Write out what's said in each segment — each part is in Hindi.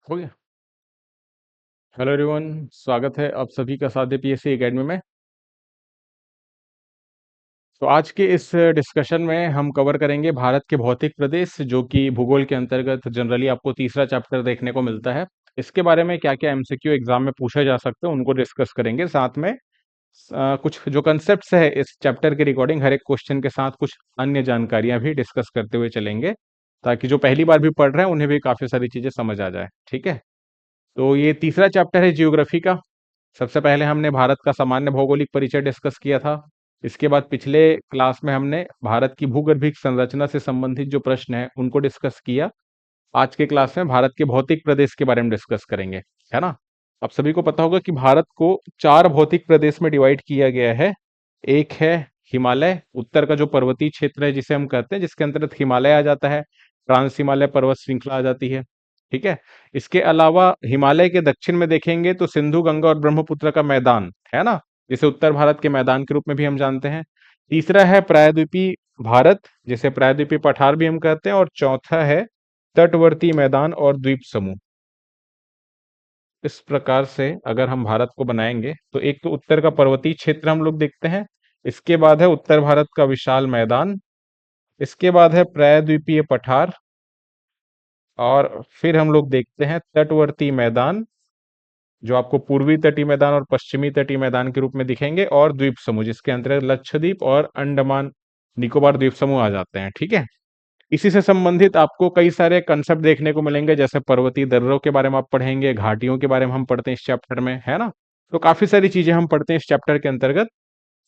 हो गया। हेलो एवरीवन, स्वागत है आप सभी का साध्य पीएससी एकेडमी में। तो आज के इस डिस्कशन में हम कवर करेंगे भारत के भौतिक प्रदेश, जो कि भूगोल के अंतर्गत जनरली आपको तीसरा चैप्टर देखने को मिलता है। इसके बारे में क्या क्या एमसीक्यू एग्जाम में पूछे जा सकते हैं उनको डिस्कस करेंगे। साथ में कुछ जो कंसेप्ट्स है इस चैप्टर के रिकॉर्डिंग, हर एक क्वेश्चन के साथ कुछ अन्य जानकारियां भी डिस्कस करते हुए चलेंगे, ताकि जो पहली बार भी पढ़ रहे हैं उन्हें भी काफी सारी चीजें समझ आ जाए। ठीक है, तो ये तीसरा चैप्टर है जियोग्राफी का। सबसे पहले हमने भारत का सामान्य भौगोलिक परिचय डिस्कस किया था। इसके बाद पिछले क्लास में हमने भारत की भूगर्भिक संरचना से संबंधित जो प्रश्न है उनको डिस्कस किया। आज के क्लास में भारत के भौतिक प्रदेश के बारे में डिस्कस करेंगे, है ना। आप सभी को पता होगा कि भारत को चार भौतिक प्रदेश में डिवाइड किया गया है। एक है हिमालय, उत्तर का जो पर्वतीय क्षेत्र है जिसे हम कहते हैं, जिसके अंतर्गत हिमालय आ जाता है, ट्रांस हिमालय पर्वत श्रृंखला आ जाती है। ठीक है, इसके अलावा हिमालय के दक्षिण में देखेंगे तो सिंधु, गंगा और ब्रह्मपुत्र का मैदान है ना, जिसे उत्तर भारत के मैदान के रूप में भी हम जानते हैं। तीसरा है प्रायद्वीपीय भारत, जिसे प्रायद्वीपीय पठार भी हम कहते हैं। और चौथा है तटवर्ती मैदान और द्वीप समूह। इस प्रकार से अगर हम भारत को बनाएंगे तो एक तो उत्तर का पर्वतीय क्षेत्र हम लोग देखते हैं, इसके बाद है उत्तर भारत का विशाल मैदान, इसके बाद है प्रायद्वीपीय पठार, और फिर हम लोग देखते हैं तटवर्ती मैदान, जो आपको पूर्वी तटीय मैदान और पश्चिमी तटीय मैदान के रूप में दिखेंगे, और द्वीप समूह, जिसके अंतर्गत लक्षद्वीप और अंडमान निकोबार द्वीप समूह आ जाते हैं। ठीक है, इसी से संबंधित आपको कई सारे कंसेप्ट देखने को मिलेंगे, जैसे पर्वतीय दर्रों के बारे में आप पढ़ेंगे, घाटियों के बारे में हम पढ़ते हैं इस चैप्टर में, है ना। तो काफी सारी चीजें हम पढ़ते हैं इस चैप्टर के अंतर्गत।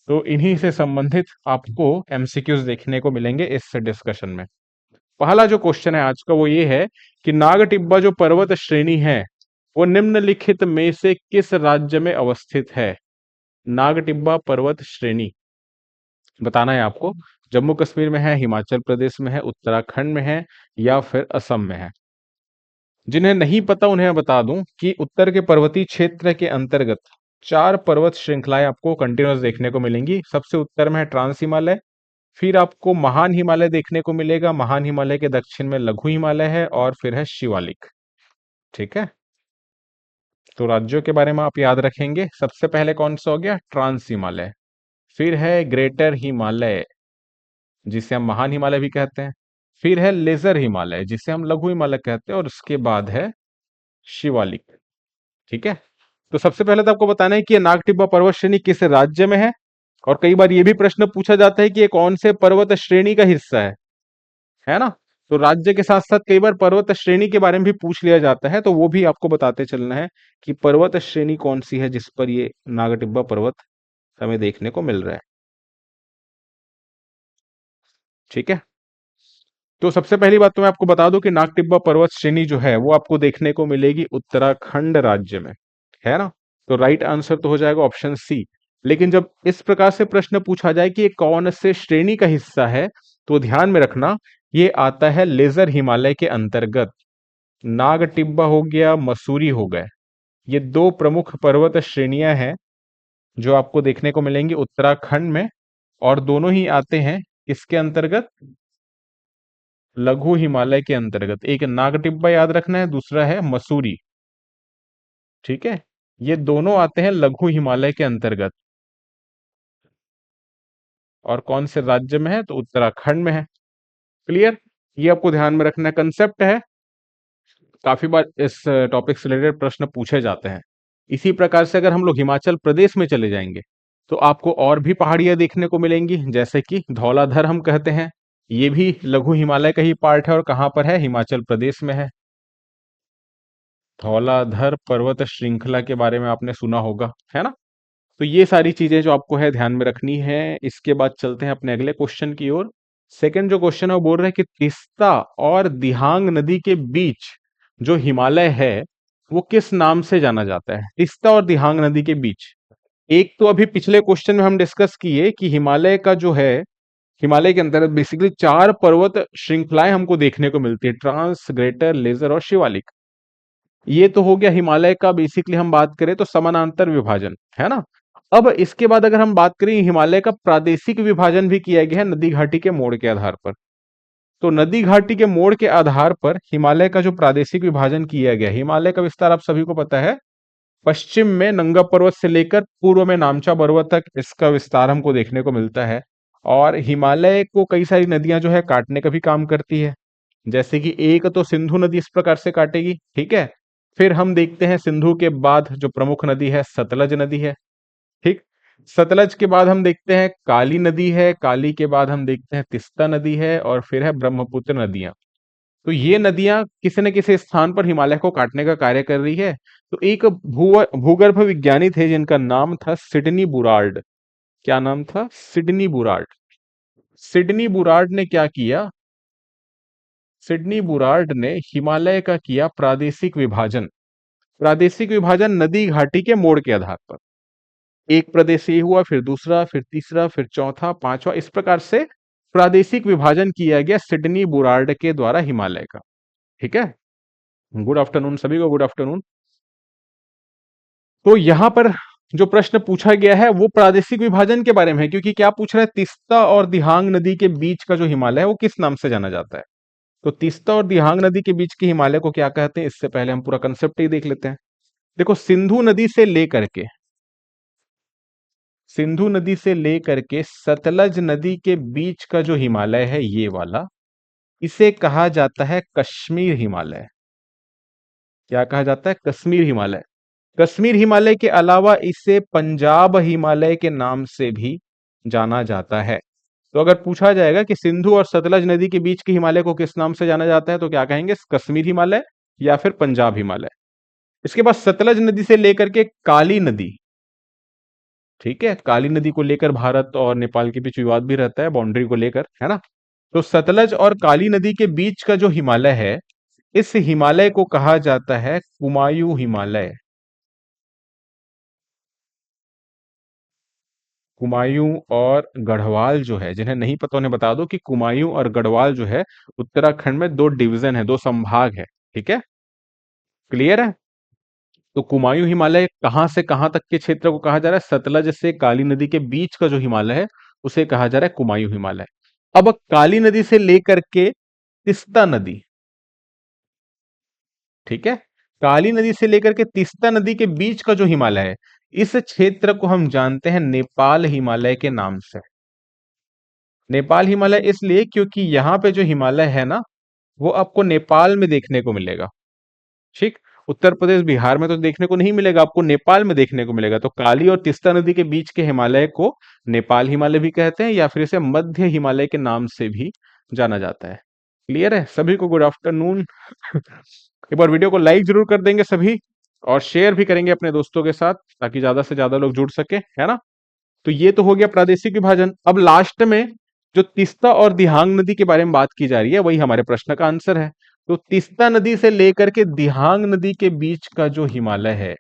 तो इन्हीं से संबंधित आपको एमसीक्यूज देखने को मिलेंगे इस डिस्कशन में। पहला जो क्वेश्चन है आज का वो ये है कि नाग टिब्बा जो पर्वत श्रेणी है वो निम्नलिखित में से किस राज्य में अवस्थित है। नाग टिब्बा पर्वत श्रेणी बताना है आपको। जम्मू कश्मीर में है, हिमाचल प्रदेश में है, उत्तराखंड में है, या फिर असम में है। जिन्हें नहीं पता उन्हें मैं बता दूं कि उत्तर के पर्वतीय क्षेत्र के अंतर्गत चार पर्वत श्रृंखलाएं आपको कंटिन्यूस देखने को मिलेंगी। सबसे उत्तर में है ट्रांस हिमालय, फिर आपको महान हिमालय देखने को मिलेगा, महान हिमालय के दक्षिण में लघु हिमालय है, और फिर है शिवालिक। ठीक है, तो राज्यों के बारे में आप याद रखेंगे। सबसे पहले कौन सा हो गया, ट्रांस हिमालय, फिर है ग्रेटर हिमालय जिसे हम महान हिमालय भी कहते हैं, फिर है लेजर हिमालय जिसे हम लघु हिमालय कहते हैं, और उसके बाद है शिवालिक। ठीक है, तो सबसे पहले तो आपको बताना है कि ये नाग टिब्बा पर्वत श्रेणी किस राज्य में है। और कई बार ये भी प्रश्न पूछा जाता है कि ये कौन से पर्वत श्रेणी का हिस्सा है ना। तो राज्य के साथ साथ कई बार पर्वत श्रेणी के बारे में भी पूछ लिया जाता है, तो वो भी आपको बताते चलना है कि पर्वत श्रेणी कौन सी है जिस पर ये नाग टिब्बा पर्वत हमें देखने को मिल रहा है। ठीक है, तो सबसे पहली बात तो मैं आपको बता दूं कि नाग टिब्बा पर्वत श्रेणी जो है वो आपको देखने को मिलेगी उत्तराखंड राज्य में, है ना। तो राइट आंसर तो हो जाएगा ऑप्शन सी। लेकिन जब इस प्रकार से प्रश्न पूछा जाए कि ये कौन से श्रेणी का हिस्सा है, तो ध्यान में रखना ये आता है लेजर हिमालय के अंतर्गत। नाग टिब्बा हो गया, मसूरी हो गए, ये दो प्रमुख पर्वत श्रेणियां हैं जो आपको देखने को मिलेंगी उत्तराखंड में, और दोनों ही आते हैं इसके अंतर्गत, लघु हिमालय के अंतर्गत। एक नाग टिब्बा याद रखना है, दूसरा है मसूरी। ठीक है, ये दोनों आते हैं लघु हिमालय के अंतर्गत, और कौन से राज्य में है, तो उत्तराखंड में है। क्लियर, ये आपको ध्यान में रखना कंसेप्ट है। काफी बार इस टॉपिक से रिलेटेड प्रश्न पूछे जाते हैं। इसी प्रकार से अगर हम लोग हिमाचल प्रदेश में चले जाएंगे तो आपको और भी पहाड़ियां देखने को मिलेंगी, जैसे कि धौलाधर हम कहते हैं, ये भी लघु हिमालय का ही पार्ट है, और कहां पर है, हिमाचल प्रदेश में है। धौलाधर पर्वत श्रृंखला के बारे में आपने सुना होगा, है ना। तो ये सारी चीजें जो आपको है ध्यान में रखनी है। इसके बाद चलते हैं अपने अगले क्वेश्चन की ओर। सेकंड जो क्वेश्चन है वो बोल रहे हैं कि तीस्ता और दिहांग नदी के बीच जो हिमालय है वो किस नाम से जाना जाता है। तीस्ता और दिहांग नदी के बीच, एक तो अभी पिछले क्वेश्चन में हम डिस्कस किए कि हिमालय का जो है, हिमालय के अंतर्गत बेसिकली चार पर्वत श्रृंखलाएं हमको देखने को मिलती है, ट्रांस, ग्रेटर, लेजर और शिवालिक। ये तो हो गया हिमालय का, बेसिकली हम बात करें तो समानांतर विभाजन, है ना। अब इसके बाद अगर हम बात करें, हिमालय का प्रादेशिक विभाजन भी किया गया है नदी घाटी के मोड़ के आधार पर। तो नदी घाटी के मोड़ के आधार पर हिमालय का जो प्रादेशिक विभाजन किया गया, हिमालय का विस्तार आप सभी को पता है, पश्चिम में नंगा पर्वत से लेकर पूर्व में नामचा पर्वत तक इसका विस्तार हमको देखने को मिलता है। और हिमालय को कई सारी नदियां जो है काटने का भी काम करती है। जैसे कि एक तो सिंधु नदी इस प्रकार से काटेगी, ठीक है। फिर हम देखते हैं सिंधु के बाद जो प्रमुख नदी है सतलज नदी है, ठीक। सतलज के बाद हम देखते हैं काली नदी है, काली के बाद हम देखते हैं तिस्ता नदी है, और फिर है ब्रह्मपुत्र नदियां। तो ये नदियां किसी न किसी स्थान पर हिमालय को काटने का कार्य कर रही है। तो एक भूगर्भ विज्ञानी थे जिनका नाम था सिडनी बुरार्ड। क्या नाम था? सिडनी बुरार्ड। सिडनी बुरार्ड ने क्या किया? सिडनी बुरार्ड ने हिमालय का किया प्रादेशिक विभाजन। प्रादेशिक विभाजन नदी घाटी के मोड़ के आधार पर। एक प्रदेश ये हुआ, फिर दूसरा, फिर तीसरा, फिर चौथा, पांचवा, इस प्रकार से प्रादेशिक विभाजन किया गया सिडनी बुरार्ड के द्वारा हिमालय का। ठीक है। गुड आफ्टरनून सभी को, गुड आफ्टरनून। तो यहां पर जो प्रश्न पूछा गया है वो प्रादेशिक विभाजन के बारे में है, क्योंकि क्या पूछ रहा है, तिस्ता और दिहांग नदी के बीच का जो हिमालय है वो किस नाम से जाना जाता है। तो तिस्ता और दिहांग नदी के बीच के हिमालय को क्या कहते हैं, इससे पहले हम पूरा कंसेप्ट ही देख लेते हैं। देखो, सिंधु नदी से लेकर के सतलज नदी के बीच का जो हिमालय है ये वाला, इसे कहा जाता है कश्मीर हिमालय। क्या कहा जाता है? कश्मीर हिमालय। कश्मीर हिमालय के अलावा इसे पंजाब हिमालय के नाम से भी जाना जाता है। तो अगर पूछा जाएगा कि सिंधु और सतलज नदी के बीच के हिमालय को किस नाम से जाना जाता है, तो क्या कहेंगे? कश्मीर हिमालय या फिर पंजाब हिमालय। इसके बाद सतलज नदी से लेकर के काली नदी, ठीक है, काली नदी को लेकर भारत और नेपाल के बीच विवाद भी रहता है बाउंड्री को लेकर, है ना। तो सतलज और काली नदी के बीच का जो हिमालय है, इस हिमालय को कहा जाता है कुमायूं हिमालय। कुमायूं और गढ़वाल जो है, जिन्हें नहीं पता उन्हें बता दो कि कुमायूं और गढ़वाल जो है उत्तराखंड में दो डिवीजन है, दो संभाग है। ठीक है, क्लियर है। तो कुमायूं हिमालय कहां से कहां तक के क्षेत्र को कहा जा रहा है? सतलज से काली नदी के बीच का जो हिमालय है उसे कहा जा रहा है कुमायूं हिमालय। अब काली नदी से लेकर के तिस्ता नदी, ठीक है, काली नदी से लेकर के तिस्ता नदी के बीच का जो हिमालय है, इस क्षेत्र को हम जानते हैं नेपाल हिमालय के नाम से। नेपाल हिमालय इसलिए क्योंकि यहां पे जो हिमालय है ना, वो आपको नेपाल में देखने को मिलेगा। ठीक, उत्तर प्रदेश बिहार में तो देखने को नहीं मिलेगा, आपको नेपाल में देखने को मिलेगा। तो काली और तिस्ता नदी के बीच के हिमालय को नेपाल हिमालय भी कहते हैं, या फिर इसे मध्य हिमालय के नाम से भी जाना जाता है। क्लियर है सभी को? Good afternoon. एक बार वीडियो को लाइक जरूर कर देंगे सभी, और शेयर भी करेंगे अपने दोस्तों के साथ, ताकि ज्यादा से ज्यादा लोग जुड़ सके, है ना। तो ये तो हो गया प्रादेशिक विभाजन। अब लास्ट में जो तिस्ता और दिहांग नदी के बारे में बात की जा रही है, वही हमारे प्रश्न का आंसर है। तो तिस्ता नदी से लेकर के दिहांग नदी के बीच का जो हिमालय है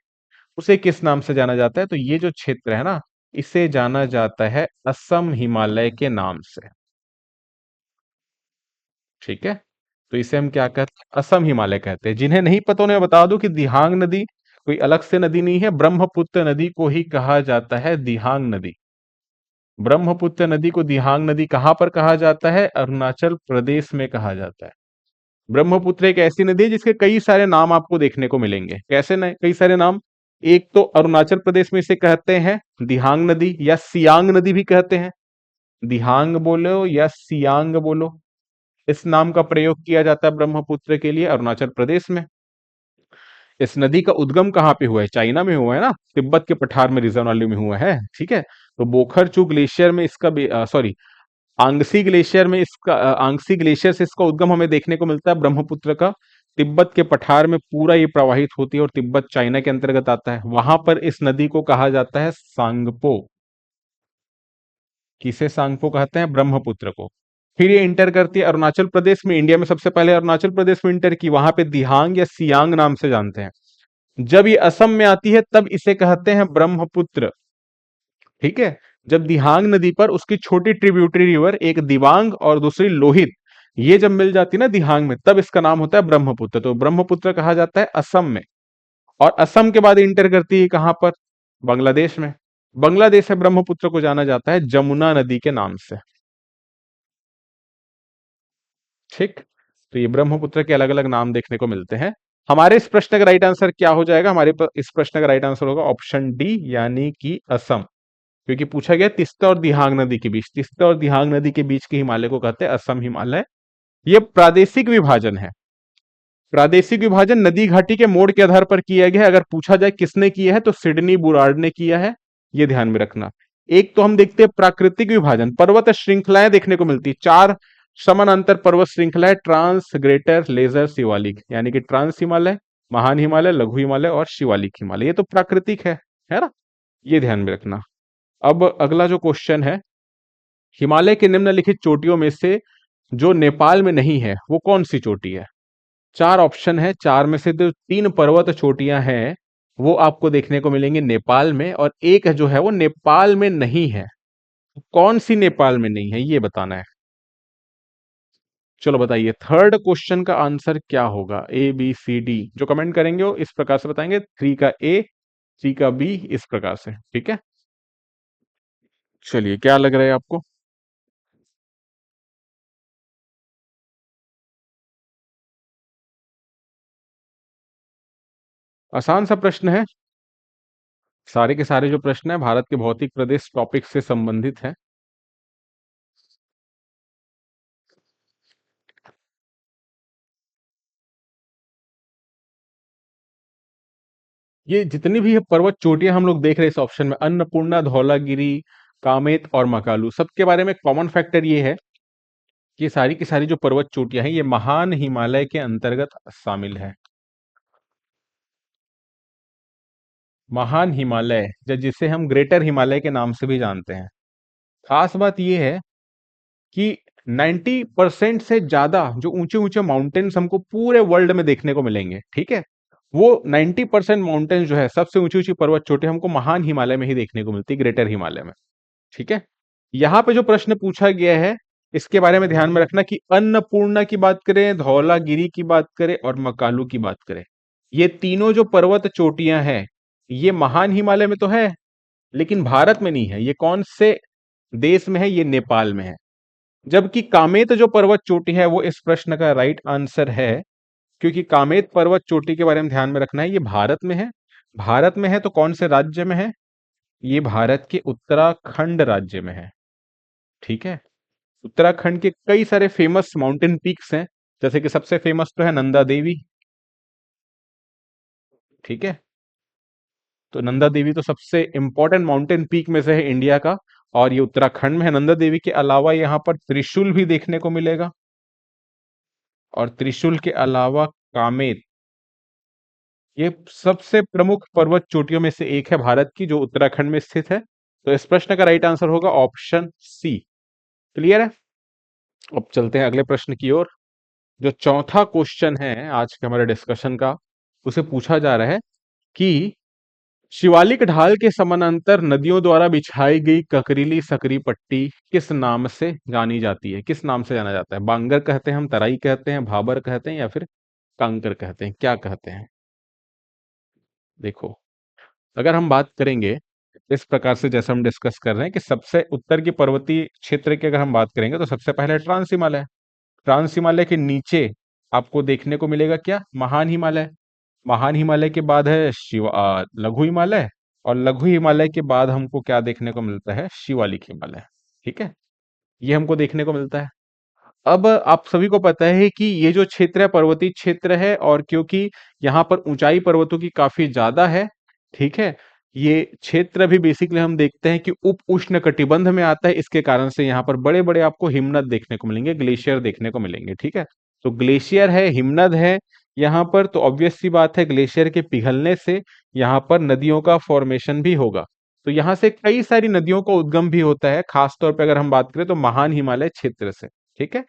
उसे किस नाम से जाना जाता है? तो ये जो क्षेत्र है ना, इसे जाना जाता है असम हिमालय के नाम से। ठीक है, तो इसे हम क्या कहते हैं? असम हिमालय कहते हैं। जिन्हें नहीं पता उन्हें बता दूं कि दिहांग नदी कोई अलग से नदी नहीं है, ब्रह्मपुत्र नदी को ही कहा जाता है दिहांग नदी। ब्रह्मपुत्र नदी को दिहांग नदी कहां पर कहा जाता है? अरुणाचल प्रदेश में कहा जाता है। ब्रह्मपुत्र एक ऐसी नदी है जिसके कई सारे नाम आपको देखने को मिलेंगे। कैसे न, कई सारे नाम। एक तो अरुणाचल प्रदेश में इसे कहते हैं दिहांग नदी, या सियांग नदी भी कहते हैं। दिहांग बोलो या सियांग बोलो, इस नाम का प्रयोग किया जाता है ब्रह्मपुत्र के लिए अरुणाचल प्रदेश में। इस नदी का उद्गम कहाँ पे हुआ है? चाइना में हुआ है ना, तिब्बत के पठार में, रिजन वैली में हुआ है। ठीक है, तो बोखरचू ग्लेशियर में इसका सॉरी, आंगसी ग्लेशियर में इसका आंगसी ग्लेशियर से इसका उद्गम हमें देखने को मिलता है ब्रह्मपुत्र का। तिब्बत के पठार में पूरा ये प्रवाहित होती है, और तिब्बत चाइना के अंतर्गत आता है। वहां पर इस नदी को कहा जाता है सांगपो। किसे सांगपो कहते हैं? ब्रह्मपुत्र को। फिर ये इंटर करती है अरुणाचल प्रदेश में। इंडिया में सबसे पहले अरुणाचल प्रदेश में इंटर की, वहां पे दिहांग या सियांग नाम से जानते हैं। जब ये असम में आती है तब इसे कहते हैं ब्रह्मपुत्र। ठीक है, जब दिहांग नदी पर उसकी छोटी ट्रिब्यूटरी रिवर, एक दिबांग और दूसरी लोहित, ये जब मिल जाती है ना दिहांग में, तब इसका नाम होता है ब्रह्मपुत्र। तो ब्रह्मपुत्र कहा जाता है असम में। और असम के बाद इंटर करती है कहां पर? बांग्लादेश में। बांग्लादेश में ब्रह्मपुत्र को जाना जाता है जमुना नदी के नाम से। ठीक। तो ये ब्रह्मपुत्र के अलग अलग नाम देखने को मिलते हैं। हमारे इस प्रश्न का राइट आंसर क्या हो जाएगा? इस प्रश्न का राइट आंसर होगा ऑप्शन डी, यानी कि असम। क्योंकि पूछा गया तीस्ता और दिहांग नदी के बीच, तीस्ता और दिहांग नदी के बीच के हिमालय को कहते हैं असम हिमालय। ये प्रादेशिक विभाजन है। प्रादेशिक विभाजन नदी घाटी के मोड़ के आधार पर किया गया है। अगर पूछा जाए किसने किया है, तो सिडनी बुरार्ड ने किया है। ये ध्यान में रखना। एक तो हम देखते हैं प्राकृतिक विभाजन, पर्वत श्रृंखलाएं देखने को मिलती है। 4 समानांतर पर्वत श्रृंखला है, ट्रांस, ग्रेटर, लेजर, शिवालिक, यानी कि ट्रांस हिमालय, महान हिमालय, लघु हिमालय और शिवालिक हिमालय। ये तो प्राकृतिक है ना? ये ध्यान में रखना। अब अगला जो क्वेश्चन है, हिमालय के निम्नलिखित चोटियों में से जो नेपाल में नहीं है वो कौन सी चोटी है? 4 ऑप्शन है, 4 में से जो 3 पर्वत चोटियां हैं वो आपको देखने को मिलेंगी नेपाल में, और एक जो है वो नेपाल में नहीं है। कौन सी नेपाल में नहीं है ये बताना है। चलो बताइए, थर्ड क्वेश्चन का आंसर क्या होगा? ए बी सी डी जो कमेंट करेंगे वो इस प्रकार से बताएंगे, 3 का ए, 3 का बी, इस प्रकार से। ठीक है, चलिए क्या लग रहा है आपको? आसान सा प्रश्न है। सारे के सारे जो प्रश्न है भारत के भौतिक प्रदेश टॉपिक से संबंधित है। ये जितनी भी पर्वत चोटियां हम लोग देख रहे हैं इस ऑप्शन में, अन्नपूर्णा, धौलागिरी, कामेत और मकालू, सबके बारे में कॉमन फैक्टर ये है कि ये सारी की सारी जो पर्वत चोटियां हैं ये महान हिमालय के अंतर्गत शामिल है। महान हिमालय, जिसे हम ग्रेटर हिमालय के नाम से भी जानते हैं। खास बात यह है कि 90% से ज्यादा जो ऊंचे ऊंचे माउंटेन्स हमको पूरे वर्ल्ड में देखने को मिलेंगे, ठीक है, वो 90% माउंटेन्स जो है, सबसे ऊंची ऊंची पर्वत चोटी हमको महान हिमालय में ही देखने को मिलती है, ग्रेटर हिमालय में। ठीक है, यहाँ पे जो प्रश्न पूछा गया है इसके बारे में ध्यान में रखना कि अन्नपूर्णा की बात करें, धौलागिरी की बात करें और मकालू की बात करें, ये तीनों जो पर्वत चोटियां हैं ये महान हिमालय में तो है, लेकिन भारत में नहीं है। ये कौन से देश में है? ये नेपाल में है। जबकि कामेत जो पर्वत चोटी है वो इस प्रश्न का राइट आंसर है, क्योंकि कामेत पर्वत चोटी के बारे में ध्यान में रखना है, ये भारत में है। भारत में है तो कौन से राज्य में है? ये भारत के उत्तराखंड राज्य में है। ठीक है, उत्तराखंड के कई सारे फेमस माउंटेन पीक्स हैं, जैसे कि सबसे फेमस तो है नंदा देवी। ठीक है, तो नंदा देवी तो सबसे इंपॉर्टेंट माउंटेन पीक में से है इंडिया का, और ये उत्तराखंड में है। नंदा देवी के अलावा यहाँ पर त्रिशूल भी देखने को मिलेगा, और त्रिशूल के अलावा कामेत, ये सबसे प्रमुख पर्वत चोटियों में से एक है भारत की, जो उत्तराखंड में स्थित है। तो इस प्रश्न का राइट आंसर होगा ऑप्शन सी। क्लियर है? अब चलते हैं अगले प्रश्न की ओर। जो चौथा क्वेश्चन है आज के हमारे डिस्कशन का, उसे पूछा जा रहा है कि शिवालिक ढाल के समानांतर नदियों द्वारा बिछाई गई ककरीली सकरी पट्टी किस नाम से जानी जाती है? किस नाम से जाना जाता है? बांगर कहते हैं हम, तराई कहते हैं, भाबर कहते हैं, या फिर कांकर कहते हैं? क्या कहते हैं? देखो, अगर हम बात करेंगे इस प्रकार से जैसे हम डिस्कस कर रहे हैं कि सबसे उत्तर की पर्वतीय क्षेत्र की अगर हम बात करेंगे तो सबसे पहले ट्रांस हिमालय। ट्रांस हिमालय के नीचे आपको देखने को मिलेगा क्या? महान हिमालय। महान हिमालय के बाद है लघु हिमालय, और लघु हिमालय के बाद हमको क्या देखने को मिलता है? शिवालिक हिमालय। ठीक है, ये हमको देखने को मिलता है। अब आप सभी को पता है कि ये जो क्षेत्र है पर्वतीय क्षेत्र है, और क्योंकि यहाँ पर ऊंचाई पर्वतों की काफी ज्यादा है, ठीक है, ये क्षेत्र भी बेसिकली हम देखते हैं कि उप उष्ण कटिबंध में आता है। इसके कारण से यहाँ पर बड़े बड़े आपको हिमनद देखने को मिलेंगे, ग्लेशियर देखने को मिलेंगे। ठीक है, तो ग्लेशियर है, हिमनद है यहाँ पर, तो ऑब्वियस सी बात है ग्लेशियर के पिघलने से यहाँ पर नदियों का फॉर्मेशन भी होगा। तो यहाँ से कई सारी नदियों का उद्गम भी होता है, खासतौर पर अगर हम बात करें तो महान हिमालय क्षेत्र से। ठीक है,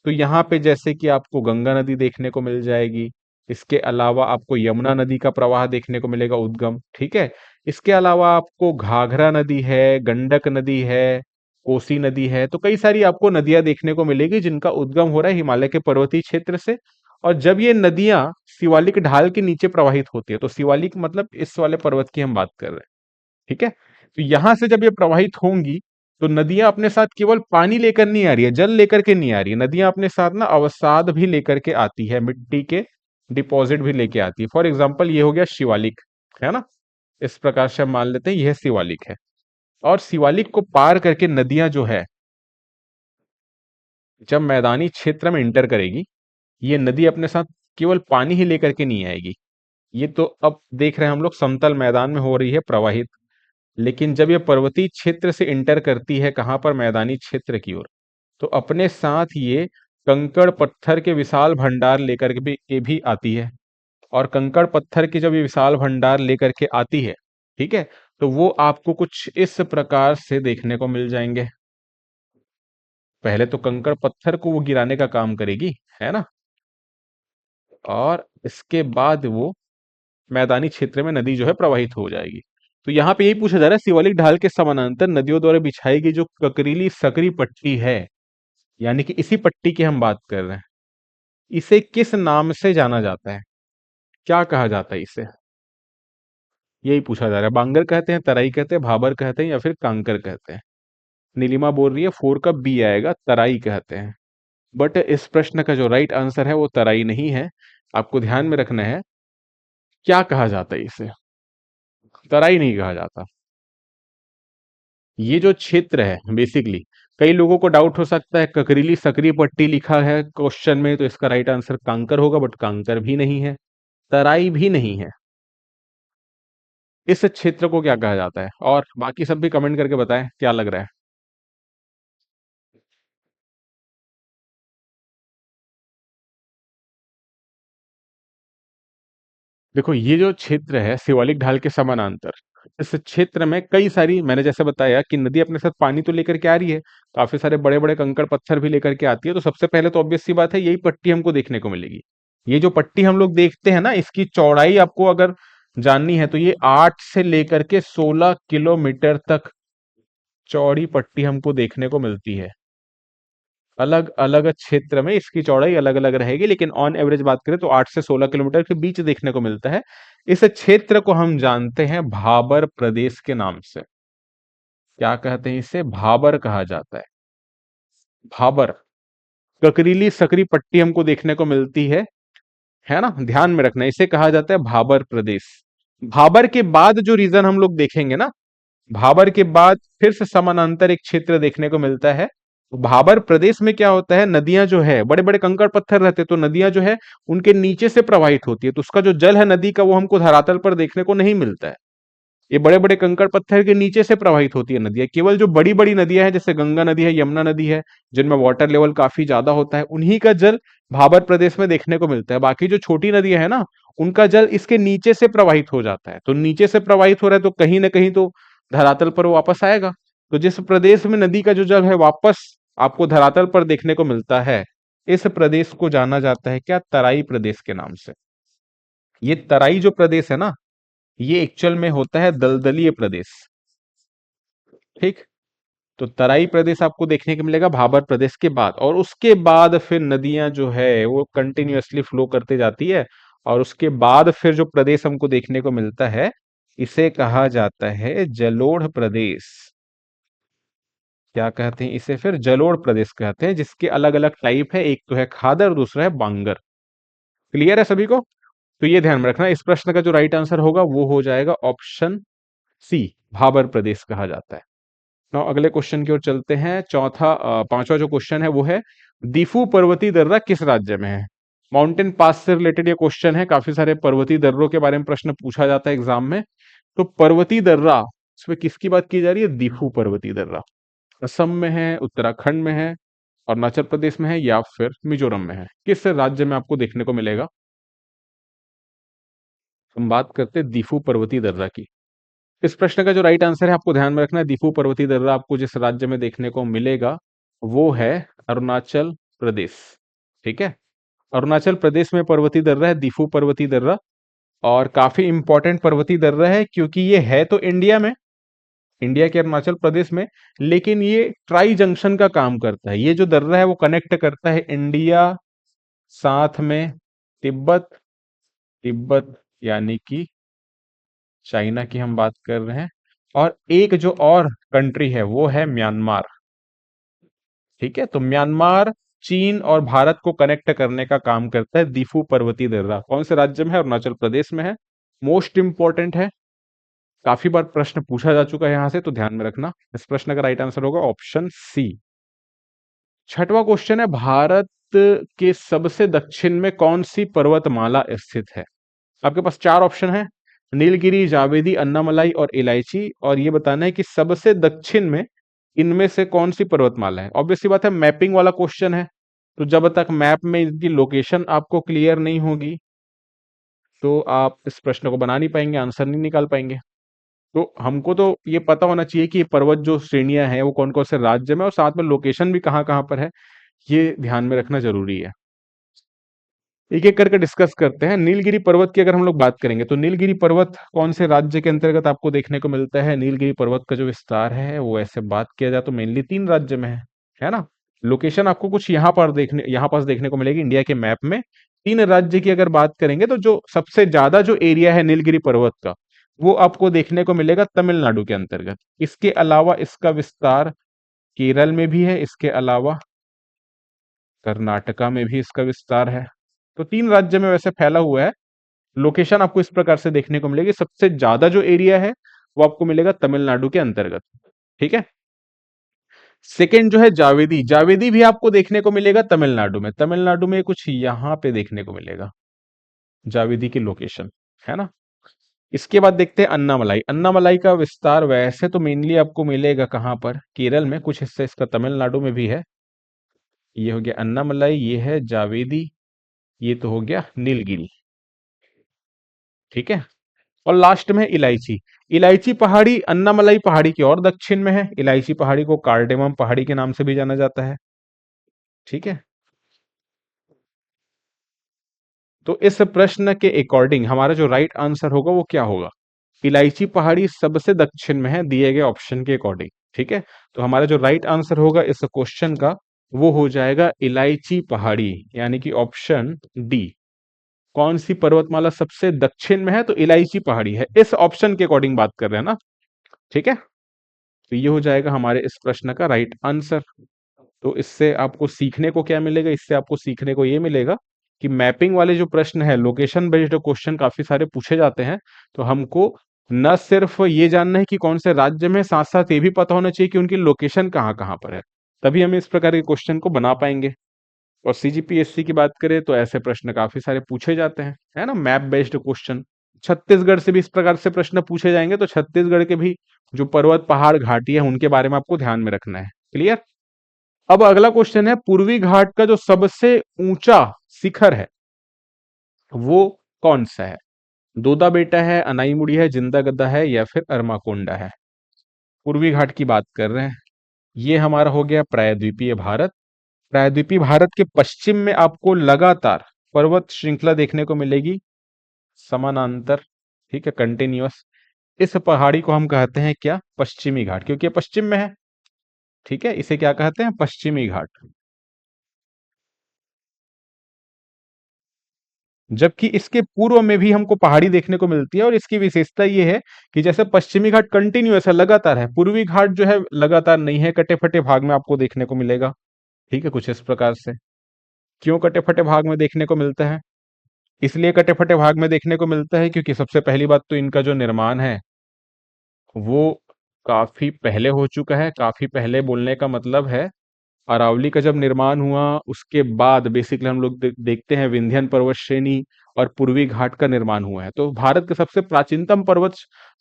तो यहाँ पे जैसे कि आपको गंगा नदी देखने को मिल जाएगी, इसके अलावा आपको यमुना नदी का प्रवाह देखने को मिलेगा, उद्गम। ठीक है, इसके अलावा आपको घाघरा नदी है, गंडक नदी है, कोसी नदी है, तो कई सारी आपको नदियां देखने को मिलेगी जिनका उद्गम हो रहा है हिमालय के पर्वतीय क्षेत्र से। और जब ये नदियां शिवालिक ढाल के नीचे प्रवाहित होती है, तो शिवालिक मतलब इस वाले पर्वत की हम बात कर रहे हैं। ठीक है, तो यहां से जब ये प्रवाहित होंगी तो नदियां अपने साथ केवल पानी लेकर नहीं आ रही है, जल लेकर के नहीं आ रही है, नदियां अपने साथ ना अवसाद भी लेकर के आती है, मिट्टी के डिपॉजिट भी लेके आती है। फॉर एग्जाम्पल ये हो गया शिवालिक, है ना। इस प्रकार से हम मान लेते हैं यह शिवालिक है। और शिवालिक को पार करके नदियां जो है, जब मैदानी क्षेत्र में इंटर करेगी, ये नदी अपने साथ केवल पानी ही लेकर के नहीं आएगी। ये तो अब देख रहे हैं हम लोग समतल मैदान में हो रही है प्रवाहित, लेकिन जब ये पर्वतीय क्षेत्र से इंटर करती है कहां पर, मैदानी क्षेत्र की ओर, तो अपने साथ ये कंकड़ पत्थर के विशाल भंडार लेकर के भी आती है। और कंकड़ पत्थर के जब ये विशाल भंडार लेकर के आती है, ठीक है, तो वो आपको कुछ इस प्रकार से देखने को मिल जाएंगे। पहले तो कंकड़ पत्थर को वो गिराने का काम करेगी, है ना, और इसके बाद वो मैदानी क्षेत्र में नदी जो है प्रवाहित हो जाएगी। तो यहाँ पे यही पूछा जा रहा है, शिवालिक ढाल के समानांतर नदियों द्वारा बिछाई गई जो ककरीली सकरी पट्टी है, यानी कि इसी पट्टी की हम बात कर रहे हैं, इसे किस नाम से जाना जाता है, क्या कहा जाता है इसे, यही पूछा जा रहा है। बांगर कहते हैं, तराई कहते हैं, भाबर कहते हैं, या फिर कांकर कहते हैं। नीलिमा बोल रही है 4 का बी आएगा, तराई कहते हैं। बट इस प्रश्न का जो राइट आंसर है वो तराई नहीं है। आपको ध्यान में रखना है, क्या कहा जाता है इसे, तराई नहीं कहा जाता। ये जो क्षेत्र है बेसिकली, कई लोगों को डाउट हो सकता है ककरीली सकरी पट्टी लिखा है क्वेश्चन में, तो इसका राइट आंसर कांकर होगा, बट कांकर भी नहीं है, तराई भी नहीं है। इस क्षेत्र को क्या कहा जाता है, और बाकी सब भी कमेंट करके बताएं क्या लग रहा है। देखो ये जो क्षेत्र है शिवालिक ढाल के समानांतर, इस क्षेत्र में कई सारी, मैंने जैसे बताया कि नदी अपने साथ पानी तो लेकर के आ रही है, काफी सारे बड़े बड़े कंकड़ पत्थर भी लेकर के आती है। तो सबसे पहले तो ऑब्वियस सी बात है, यही पट्टी हमको देखने को मिलेगी। ये जो पट्टी हम लोग देखते हैं ना, इसकी चौड़ाई आपको अगर जाननी है तो ये 8 से लेकर के 16 किलोमीटर तक चौड़ी पट्टी हमको देखने को मिलती है। अलग अलग क्षेत्र में इसकी चौड़ाई अलग अलग रहेगी, लेकिन ऑन एवरेज बात करें तो 8 से 16 किलोमीटर के बीच देखने को मिलता है। इस क्षेत्र को हम जानते हैं भाबर प्रदेश के नाम से। क्या कहते हैं इसे, भाबर कहा जाता है। भाबर, ककरीली सकरी पट्टी हमको देखने को मिलती है ना, ध्यान में रखना, इसे कहा जाता है भाबर प्रदेश। भाबर के बाद जो रीजन हम लोग देखेंगे ना, भाबर के बाद फिर से समानांतर एक क्षेत्र देखने को मिलता है। भाबर प्रदेश में क्या होता है, नदियां जो है, बड़े बड़े कंकड़ पत्थर रहते हैं, तो नदियां जो है उनके नीचे से प्रवाहित होती है, तो उसका जो जल है नदी का वो हमको धरातल पर देखने को नहीं मिलता है। ये बड़े बड़े कंकड़ पत्थर के नीचे से प्रवाहित होती है नदियां। केवल जो बड़ी बड़ी नदियां हैं, जैसे गंगा नदी है, यमुना नदी है, जिनमें वाटर लेवल काफी ज्यादा होता है, उन्हीं का जल भाबर प्रदेश में देखने को मिलता है। बाकी जो छोटी नदियां है ना, उनका जल इसके नीचे से प्रवाहित हो जाता है। तो नीचे से प्रवाहित हो रहा है तो कहीं ना कहीं तो धरातल पर वो वापस आएगा। तो जिस प्रदेश में नदी का जो जल है वापस आपको धरातल पर देखने को मिलता है, इस प्रदेश को जाना जाता है क्या, तराई प्रदेश के नाम से। ये तराई जो प्रदेश है ना, ये एक्चुअल में होता है दलदलीय प्रदेश। ठीक, तो तराई प्रदेश आपको देखने को मिलेगा भाबर प्रदेश के बाद, और उसके बाद फिर नदियां जो है वो कंटिन्यूअसली फ्लो करते जाती है। और उसके बाद फिर जो प्रदेश हमको देखने को मिलता है, इसे कहा जाता है जलोढ़ प्रदेश। क्या कहते हैं इसे, फिर जलोढ़ प्रदेश कहते हैं, जिसके अलग अलग टाइप है, एक तो है खादर, दूसरा है बांगर। क्लियर है सभी को। तो ये ध्यान में रखना, इस प्रश्न का जो राइट आंसर होगा वो हो जाएगा ऑप्शन सी, भाबर प्रदेश कहा जाता है। नाउ अगले क्वेश्चन की ओर चलते हैं। पांचवा जो क्वेश्चन है वो है, दीफू पर्वतीय दर्रा किस राज्य में है। माउंटेन पास से रिलेटेड ये क्वेश्चन है, काफी सारे पर्वतीय दर्रों के बारे में प्रश्न पूछा जाता है एग्जाम में। तो पर्वतीय दर्रा, इसमें किसकी बात की जा रही है, दीफू पर्वतीय दर्रा असम में है, उत्तराखंड में है, अरुणाचल प्रदेश में है, या फिर मिजोरम में है, किस राज्य में आपको देखने को मिलेगा। हम बात करते हैं दीफू पर्वतीय दर्रा की। इस प्रश्न का जो राइट आंसर है, आपको ध्यान में रखना है, दीफू पर्वतीय दर्रा आपको जिस राज्य में देखने को मिलेगा वो है अरुणाचल प्रदेश। ठीक है, अरुणाचल प्रदेश में पर्वतीय दर्रा है दीफू पर्वतीय दर्रा। और काफी इंपॉर्टेंट पर्वतीय दर्रा है, क्योंकि ये है तो इंडिया में, इंडिया के अरुणाचल प्रदेश में, लेकिन ये ट्राई जंक्शन का काम करता है। ये जो दर्रा है वो कनेक्ट करता है इंडिया साथ में तिब्बत, तिब्बत यानी कि चाइना की हम बात कर रहे हैं, और एक जो और कंट्री है वो है म्यांमार। ठीक है, तो म्यांमार चीन और भारत को कनेक्ट करने का काम करता है दीफू पर्वतीय दर्रा। कौन से राज्य में है? अरुणाचल प्रदेश में है। मोस्ट इंपॉर्टेंट है, काफी बार प्रश्न पूछा जा चुका है यहां से, तो ध्यान में रखना। इस प्रश्न का राइट आंसर होगा ऑप्शन सी। छठवां क्वेश्चन है, भारत के सबसे दक्षिण में कौन सी पर्वतमाला स्थित है? आपके पास चार ऑप्शन है, नीलगिरी, जावेदी, अन्नामलाई और इलायची, और ये बताना है कि सबसे दक्षिण में इनमें से कौन सी पर्वतमाला है। ऑब्वियस सी बात है, मैपिंग वाला क्वेश्चन है, तो जब तक मैप में इनकी लोकेशन आपको क्लियर नहीं होगी तो आप इस प्रश्न को बना नहीं पाएंगे, आंसर नहीं निकाल पाएंगे। तो हमको तो ये पता होना चाहिए कि ये पर्वत जो श्रेणियां हैं वो कौन कौन से राज्य में, और साथ में लोकेशन भी कहाँ कहाँ पर है, ये ध्यान में रखना जरूरी है। एक एक करके डिस्कस करते हैं। नीलगिरी पर्वत की अगर हम लोग बात करेंगे तो नीलगिरी पर्वत कौन से राज्य के अंतर्गत आपको देखने को मिलता है? नीलगिरी पर्वत का जो विस्तार है वो ऐसे बात किया जाए तो मेनली तीन राज्य में है ना। लोकेशन आपको कुछ यहाँ पास देखने को मिलेगी इंडिया के मैप में। तीन राज्य की अगर बात करेंगे तो जो सबसे ज्यादा जो एरिया है नीलगिरी पर्वत का वो आपको देखने को मिलेगा तमिलनाडु के अंतर्गत। इसके अलावा इसका विस्तार केरल में भी है, इसके अलावा कर्नाटका में भी इसका विस्तार है। तो तीन राज्य में वैसे फैला हुआ है। लोकेशन आपको इस प्रकार से देखने को मिलेगी, सबसे ज्यादा जो एरिया है वो आपको मिलेगा तमिलनाडु के अंतर्गत। ठीक है, सेकंड जो है जावेदी, जावेदी भी आपको देखने को मिलेगा तमिलनाडु में। तमिलनाडु में कुछ यहां पे देखने को मिलेगा जावेदी की लोकेशन, है ना। इसके बाद देखते हैं अन्नामलाई। अन्नामलाई का विस्तार वैसे तो मेनली आपको मिलेगा कहां पर? केरल में, कुछ हिस्सा इसका तमिलनाडु में भी है। ये हो गया अन्नामलाई, ये है जावेदी, ये तो हो गया नीलगिरी। ठीक है, और लास्ट में इलायची। इलायची पहाड़ी अन्नामलाई पहाड़ी की और दक्षिण में है। इलायची पहाड़ी को कार्डेमम पहाड़ी के नाम से भी जाना जाता है। ठीक है, तो इस प्रश्न के अकॉर्डिंग हमारा जो राइट आंसर होगा वो क्या होगा? इलायची पहाड़ी सबसे दक्षिण में है दिए गए ऑप्शन के अकॉर्डिंग। ठीक है, तो हमारा जो राइट आंसर होगा इस क्वेश्चन का वो हो जाएगा इलायची पहाड़ी, यानी कि ऑप्शन डी। कौन सी पर्वतमाला सबसे दक्षिण में है? तो इलायची पहाड़ी है, इस ऑप्शन के अकॉर्डिंग बात कर रहे हैं ना। ठीक है, तो ये हो जाएगा हमारे इस प्रश्न का राइट आंसर। तो इससे आपको सीखने को क्या मिलेगा? इससे आपको सीखने को ये मिलेगा कि मैपिंग वाले जो प्रश्न है, लोकेशन बेस्ड क्वेश्चन काफी सारे पूछे जाते हैं। तो हमको न सिर्फ ये जानना है कि कौन से राज्य में, साथ साथ ये भी पता होना चाहिए कि उनकी लोकेशन कहाँ कहाँ पर है, तभी हम इस प्रकार के क्वेश्चन को बना पाएंगे। और सीजीपीएससी की बात करें तो ऐसे प्रश्न काफी सारे पूछे जाते हैं, है ना, मैप बेस्ड क्वेश्चन। छत्तीसगढ़ से भी इस प्रकार से प्रश्न पूछे जाएंगे, तो छत्तीसगढ़ के भी जो पर्वत पहाड़ घाटी है उनके बारे में आपको ध्यान में रखना है। क्लियर? अब अगला क्वेश्चन है, पूर्वी घाट का जो सबसे ऊंचा शिखर है वो कौन सा है? दोदा बेटा है, अनाईमुड़ी है, जिंदा गद्दा है, या फिर अरमाकोंडा है? पूर्वी घाट की बात कर रहे हैं। ये हमारा हो गया प्रायद्वीपीय भारत। प्रायद्वीपीय भारत के पश्चिम में आपको लगातार पर्वत श्रृंखला देखने को मिलेगी, समानांतर। ठीक है, कंटिन्यूअस। इस पहाड़ी को हम कहते हैं क्या? पश्चिमी घाट, क्योंकि ये पश्चिम में है। ठीक है, इसे क्या कहते हैं? पश्चिमी घाट। जबकि इसके पूर्व में भी हमको पहाड़ी देखने को मिलती है, और इसकी विशेषता ये है कि जैसे पश्चिमी घाट कंटिन्यूअस है, लगातार है, पूर्वी घाट जो है लगातार नहीं है, कटे फटे भाग में आपको देखने को मिलेगा। ठीक है, कुछ इस प्रकार से। क्यों कटे फटे भाग में देखने को मिलता है? इसलिए कटे फटे भाग में देखने को मिलता है क्योंकि सबसे पहली बात तो इनका जो निर्माण है वो काफी पहले हो चुका है। काफी पहले बोलने का मतलब है, अरावली का जब निर्माण हुआ उसके बाद बेसिकली हम लोग देखते हैं विंध्यन पर्वत श्रेणी और पूर्वी घाट का निर्माण हुआ है। तो भारत के सबसे प्राचीनतम पर्वत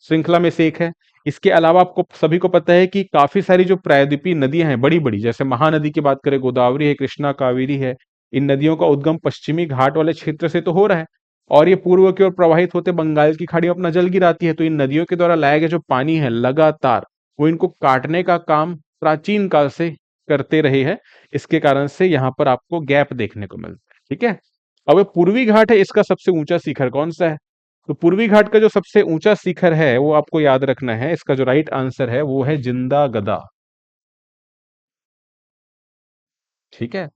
श्रृंखला में से एक है। इसके अलावा आपको सभी को पता है कि काफी सारी जो प्रायद्वीपीय नदियां हैं बड़ी बड़ी, जैसे महानदी की बात करें, गोदावरी है, कृष्णा, कावेरी है, इन नदियों का उद्गम पश्चिमी घाट वाले क्षेत्र से तो हो रहा है, और ये पूर्व की ओर प्रवाहित होते बंगाल की खाड़ी में अपना जल गिराती है। तो इन नदियों के द्वारा लाया गया जो पानी है लगातार, वो इनको काटने का काम प्राचीन काल से करते रहे हैं। इसके कारण से यहाँ पर आपको गैप देखने को मिलता है। ठीक है, अब ये पूर्वी घाट है, इसका सबसे ऊंचा शिखर कौन सा है? तो पूर्वी घाट का जो सबसे ऊंचा शिखर है वो आपको याद रखना है। इसका जो राइट आंसर है वो है जिंदा गदा। ठीक है,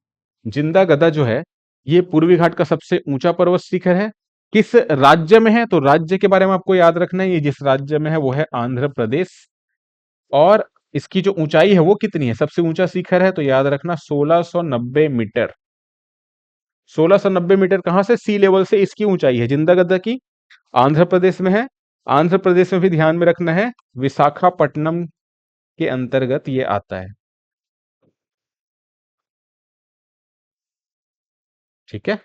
जिंदा गदा जो है ये पूर्वी घाट का सबसे ऊंचा पर्वत शिखर है। किस राज्य में है, तो राज्य के बारे में आपको याद रखना है, ये जिस राज्य में है वो है आंध्र प्रदेश। और इसकी जो ऊंचाई है वो कितनी है, सबसे ऊंचा शिखर है तो याद रखना 1690 मीटर। 1690 मीटर कहां से, सी लेवल से इसकी ऊंचाई है जिंदागदा की। आंध्र प्रदेश में है। आंध्र प्रदेश में भी ध्यान में रखना है, विशाखापट्टनम के अंतर्गत ये आता है। ठीक है,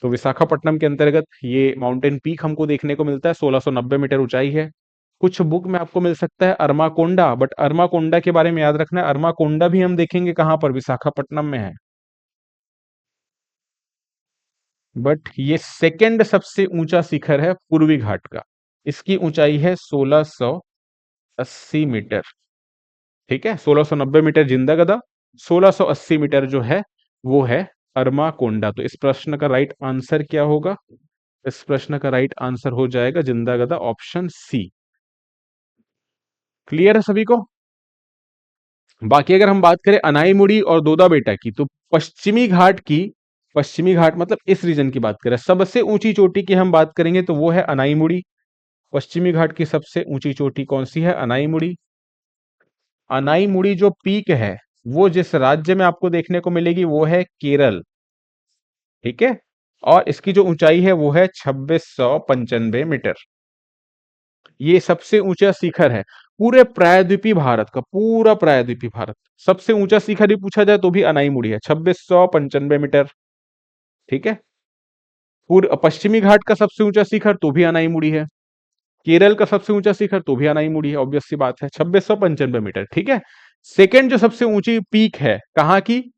तो विशाखापट्टनम के अंतर्गत ये माउंटेन पीक हमको देखने को मिलता है, 1690 मीटर ऊंचाई है। कुछ बुक में आपको मिल सकता है अरमाकोंडा, बट अरमाकोंडा के बारे में याद रखना है, अरमाकोंडा भी हम देखेंगे कहां पर, विशाखापट्टनम में है। बट ये सेकंड सबसे ऊंचा शिखर है पूर्वी घाट का, इसकी ऊंचाई है 1680 मीटर। ठीक है, 1690 मीटर जिंदागदा, 1680 मीटर जो है वो है अरमाकोंडा। तो इस प्रश्न का राइट आंसर क्या होगा, इस प्रश्न का राइट आंसर हो जाएगा जिंदागदा, ऑप्शन सी। क्लियर है सभी को। बाकी अगर हम बात करें अनाईमुड़ी और दोदा बेटा की, तो पश्चिमी घाट की, पश्चिमी घाट मतलब इस रीजन की बात करें, सबसे ऊंची चोटी की हम बात करेंगे तो वो है अनाईमुड़ी। पश्चिमी घाट की सबसे ऊंची चोटी कौन सी है, अनाईमुड़ी। अनाईमुड़ी जो पीक है वो जिस राज्य में आपको देखने को मिलेगी वो है केरल। ठीक है, और इसकी जो ऊंचाई है वो है 2695 मीटर। ये सबसे ऊंचा शिखर है पूरे प्रायद्वीपीय भारत का, पूरा प्रायद्वीपीय भारत। सबसे ऊंचा शिखर ही पूछा जाए तो भी अनाईमुड़ी है, 2695 मीटर। ठीक है, पूर्व पश्चिमी घाट का सबसे ऊंचा शिखर तो भी अनाईमुड़ी है, केरल का सबसे ऊंचा शिखर तो भी अनाईमुड़ी है, ऑब्वियस सी बात है, 2695 मीटर। ठीक है, सेकेंड जो सबसे ऊंची पीक है कहाँ की,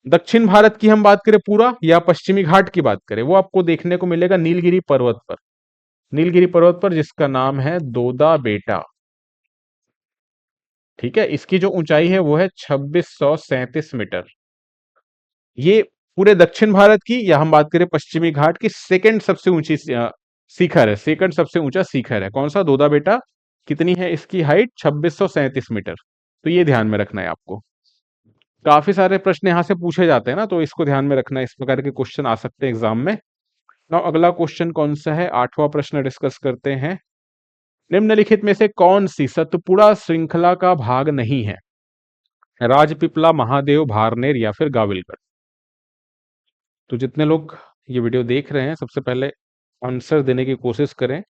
दक्षिण भारत की हम बात करें पूरा या पश्चिमी घाट की बात करें, वो आपको देखने को मिलेगा नीलगिरी पर्वत पर, नीलगिरी पर्वत पर जिसका नाम है दोदा बेटा। ठीक है, इसकी जो ऊंचाई है वो है 2637 मीटर। ये पूरे दक्षिण भारत की या हम बात करें पश्चिमी घाट की सेकंड सबसे ऊंची शिखर है, सेकंड सबसे ऊंचा शिखर है कौन सा, दोदा बेटा। कितनी है इसकी हाइट, 2637 मीटर। तो ये ध्यान में रखना है आपको, काफी सारे प्रश्न यहां से पूछे जाते हैं ना, तो इसको ध्यान में रखना है, इस प्रकार के क्वेश्चन आ सकते हैं एग्जाम में। नाउ अगला क्वेश्चन कौन सा है, आठवां प्रश्न डिस्कस करते हैं। निम्नलिखित में से कौन सी सतपुड़ा श्रृंखला का भाग नहीं है, राजपीपला, महादेव, भारनेर या फिर गाविलगढ़। तो जितने लोग ये वीडियो देख रहे हैं सबसे पहले आंसर देने की कोशिश करें,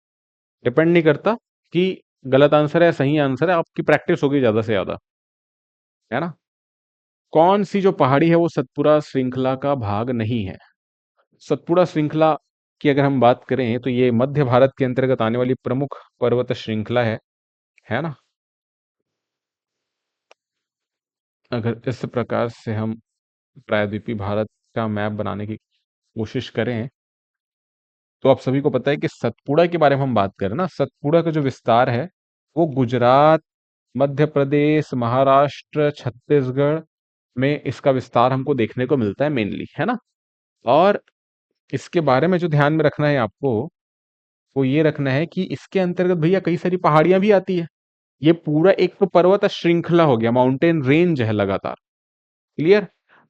डिपेंड नहीं करता कि गलत आंसर है सही आंसर है, आपकी प्रैक्टिस होगी ज्यादा से ज्यादा, है ना। कौन सी जो पहाड़ी है वो सतपुड़ा श्रृंखला का भाग नहीं है। सतपुड़ा श्रृंखला की अगर हम बात करें तो ये मध्य भारत के अंतर्गत आने वाली प्रमुख पर्वत श्रृंखला है ना। अगर इस प्रकार से हम प्रायद्वीपीय भारत का मैप बनाने की कोशिश करें तो आप सभी को पता है कि सतपुड़ा के बारे में हम बात करें ना, सतपुड़ा का जो विस्तार है वो गुजरात, मध्य प्रदेश, महाराष्ट्र, छत्तीसगढ़ में इसका विस्तार हमको देखने को मिलता है मेनली, है ना। और इसके बारे में जो ध्यान में रखना है आपको वो ये रखना है कि इसके अंतर्गत भैया कई सारी पहाड़ियां भी आती है। ये पूरा एक तो पर्वत श्रृंखला हो गया, माउंटेन रेंज है लगातार। क्लियर।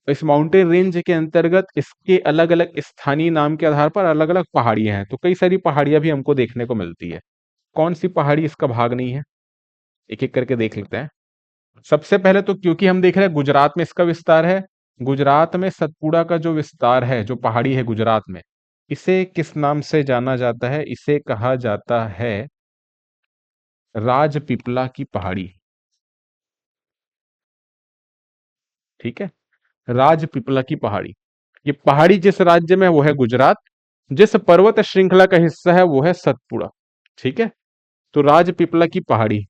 इस माउंटेन रेंज के अंतर्गत इसके अलग अलग स्थानीय नाम के आधार पर अलग अलग पहाड़ियां हैं, तो कई सारी पहाड़ियां भी हमको देखने को मिलती है। कौन सी पहाड़ी इसका भाग नहीं है, एक एक करके देख लेते हैं। सबसे पहले तो क्योंकि हम देख रहे हैं गुजरात में इसका विस्तार है, गुजरात में सतपुड़ा का जो विस्तार है, जो पहाड़ी है गुजरात में, इसे किस नाम से जाना जाता है, इसे कहा जाता है राजपीपला की पहाड़ी। ठीक है, राजपीपला की पहाड़ी। ये पहाड़ी जिस राज्य में है वो है गुजरात, जिस पर्वत श्रृंखला का हिस्सा है वो है सतपुड़ा। ठीक है, तो राजपीपला की पहाड़ी।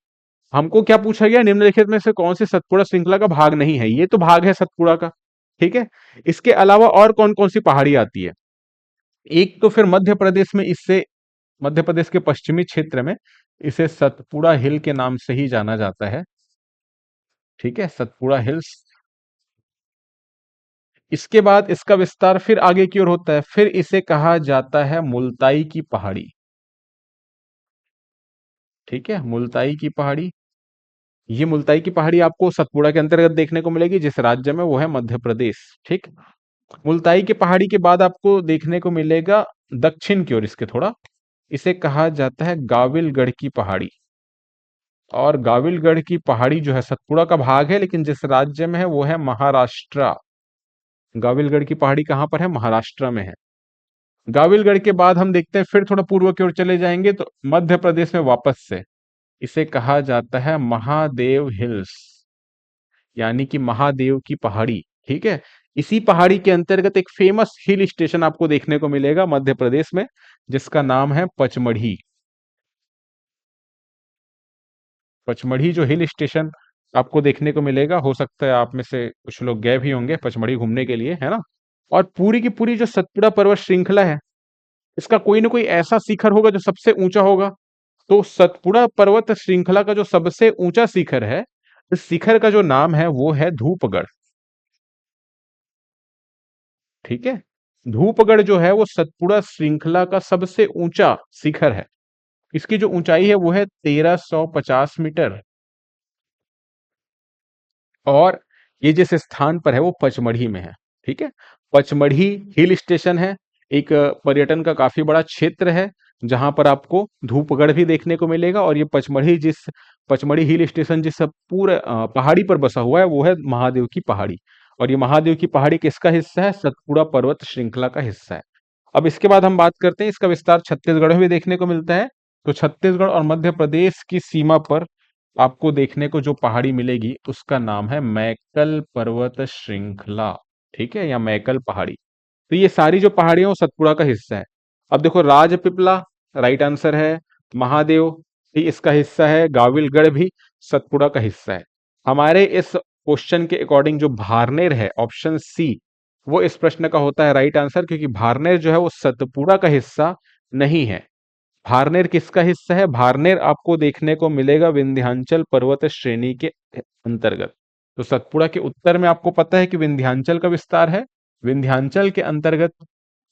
हमको क्या पूछा गया, निम्नलिखित में से कौन सी सतपुड़ा श्रृंखला का भाग नहीं है, ये तो भाग है सतपुड़ा का। ठीक है, इसके अलावा और कौन कौन सी पहाड़ी आती है, एक तो फिर मध्य प्रदेश में इससे, मध्य प्रदेश के पश्चिमी क्षेत्र में इसे सतपुड़ा हिल के नाम से ही जाना जाता है। ठीक है, सतपुड़ा हिल्स। इसके बाद इसका विस्तार फिर आगे की ओर होता है, फिर इसे कहा जाता है मुल्ताई की पहाड़ी। ठीक है, मुल्ताई की पहाड़ी। ये मुल्ताई की पहाड़ी आपको सतपुड़ा के अंतर्गत देखने को मिलेगी, जिस राज्य में वो है मध्य प्रदेश। ठीक, मुल्ताई की पहाड़ी के बाद आपको देखने को मिलेगा दक्षिण की ओर इसके थोड़ा, इसे कहा जाता है गाविलगढ़ की पहाड़ी। और गाविलगढ़ की पहाड़ी जो है सतपुड़ा का भाग है, लेकिन जिस राज्य में है वो है महाराष्ट्र। गाविलगढ़ की पहाड़ी कहाँ पर है? महाराष्ट्र में है। गाविलगढ़ के बाद हम देखते हैं, फिर थोड़ा पूर्व की ओर चले जाएंगे तो मध्य प्रदेश में वापस से इसे कहा जाता है महादेव हिल्स, यानी कि महादेव की पहाड़ी। ठीक है। इसी पहाड़ी के अंतर्गत एक फेमस हिल स्टेशन आपको देखने को मिलेगा मध्य प्रदेश में, जिसका नाम है पचमढ़ी। पचमढ़ी जो हिल स्टेशन आपको देखने को मिलेगा, हो सकता है आप में से कुछ लोग गए भी होंगे पचमढ़ी घूमने के लिए, है ना। और पूरी की पूरी जो सतपुड़ा पर्वत श्रृंखला है, इसका कोई ना कोई ऐसा शिखर होगा जो सबसे ऊंचा होगा। तो सतपुड़ा पर्वत श्रृंखला का जो सबसे ऊंचा शिखर है, इस शिखर का जो नाम है वो है धूपगढ़। ठीक है। धूपगढ़ जो है वो सतपुड़ा श्रृंखला का सबसे ऊंचा शिखर है। इसकी जो ऊंचाई है वो है 1350 मीटर। और ये जिस स्थान पर है वो पचमढ़ी में है। ठीक है। पचमढ़ी हिल स्टेशन है, एक पर्यटन का काफी बड़ा क्षेत्र है, जहां पर आपको धूपगढ़ भी देखने को मिलेगा। और ये पचमढ़ी हिल स्टेशन जिस पूरे पहाड़ी पर बसा हुआ है वो है महादेव की पहाड़ी। और ये महादेव की पहाड़ी किसका हिस्सा है? सतपुड़ा पर्वत श्रृंखला का हिस्सा है। अब इसके बाद हम बात करते हैं, इसका विस्तार छत्तीसगढ़ में भी देखने को मिलता है। तो छत्तीसगढ़ और मध्य प्रदेश की सीमा पर आपको देखने को जो पहाड़ी मिलेगी उसका नाम है मैकल पर्वत श्रृंखला। ठीक है, या मैकल पहाड़ी। तो ये सारी जो पहाड़ियां वो सतपुड़ा का हिस्सा है। अब देखो, राजपिपला राइट आंसर है। महादेव भी इसका हिस्सा है। गाविलगढ़ भी सतपुड़ा का हिस्सा है। हमारे इस क्वेश्चन के अकॉर्डिंग जो भारनेर है, ऑप्शन सी, वो इस प्रश्न का होता है राइट आंसर, क्योंकि भारनेर जो है वो सतपुड़ा का हिस्सा नहीं है। भारनेर किसका हिस्सा है? भारनेर आपको देखने को मिलेगा विंध्याचल पर्वत श्रेणी के अंतर्गत। तो सतपुड़ा के उत्तर में आपको पता है कि विंध्याचल का विस्तार है। विंध्याचल के अंतर्गत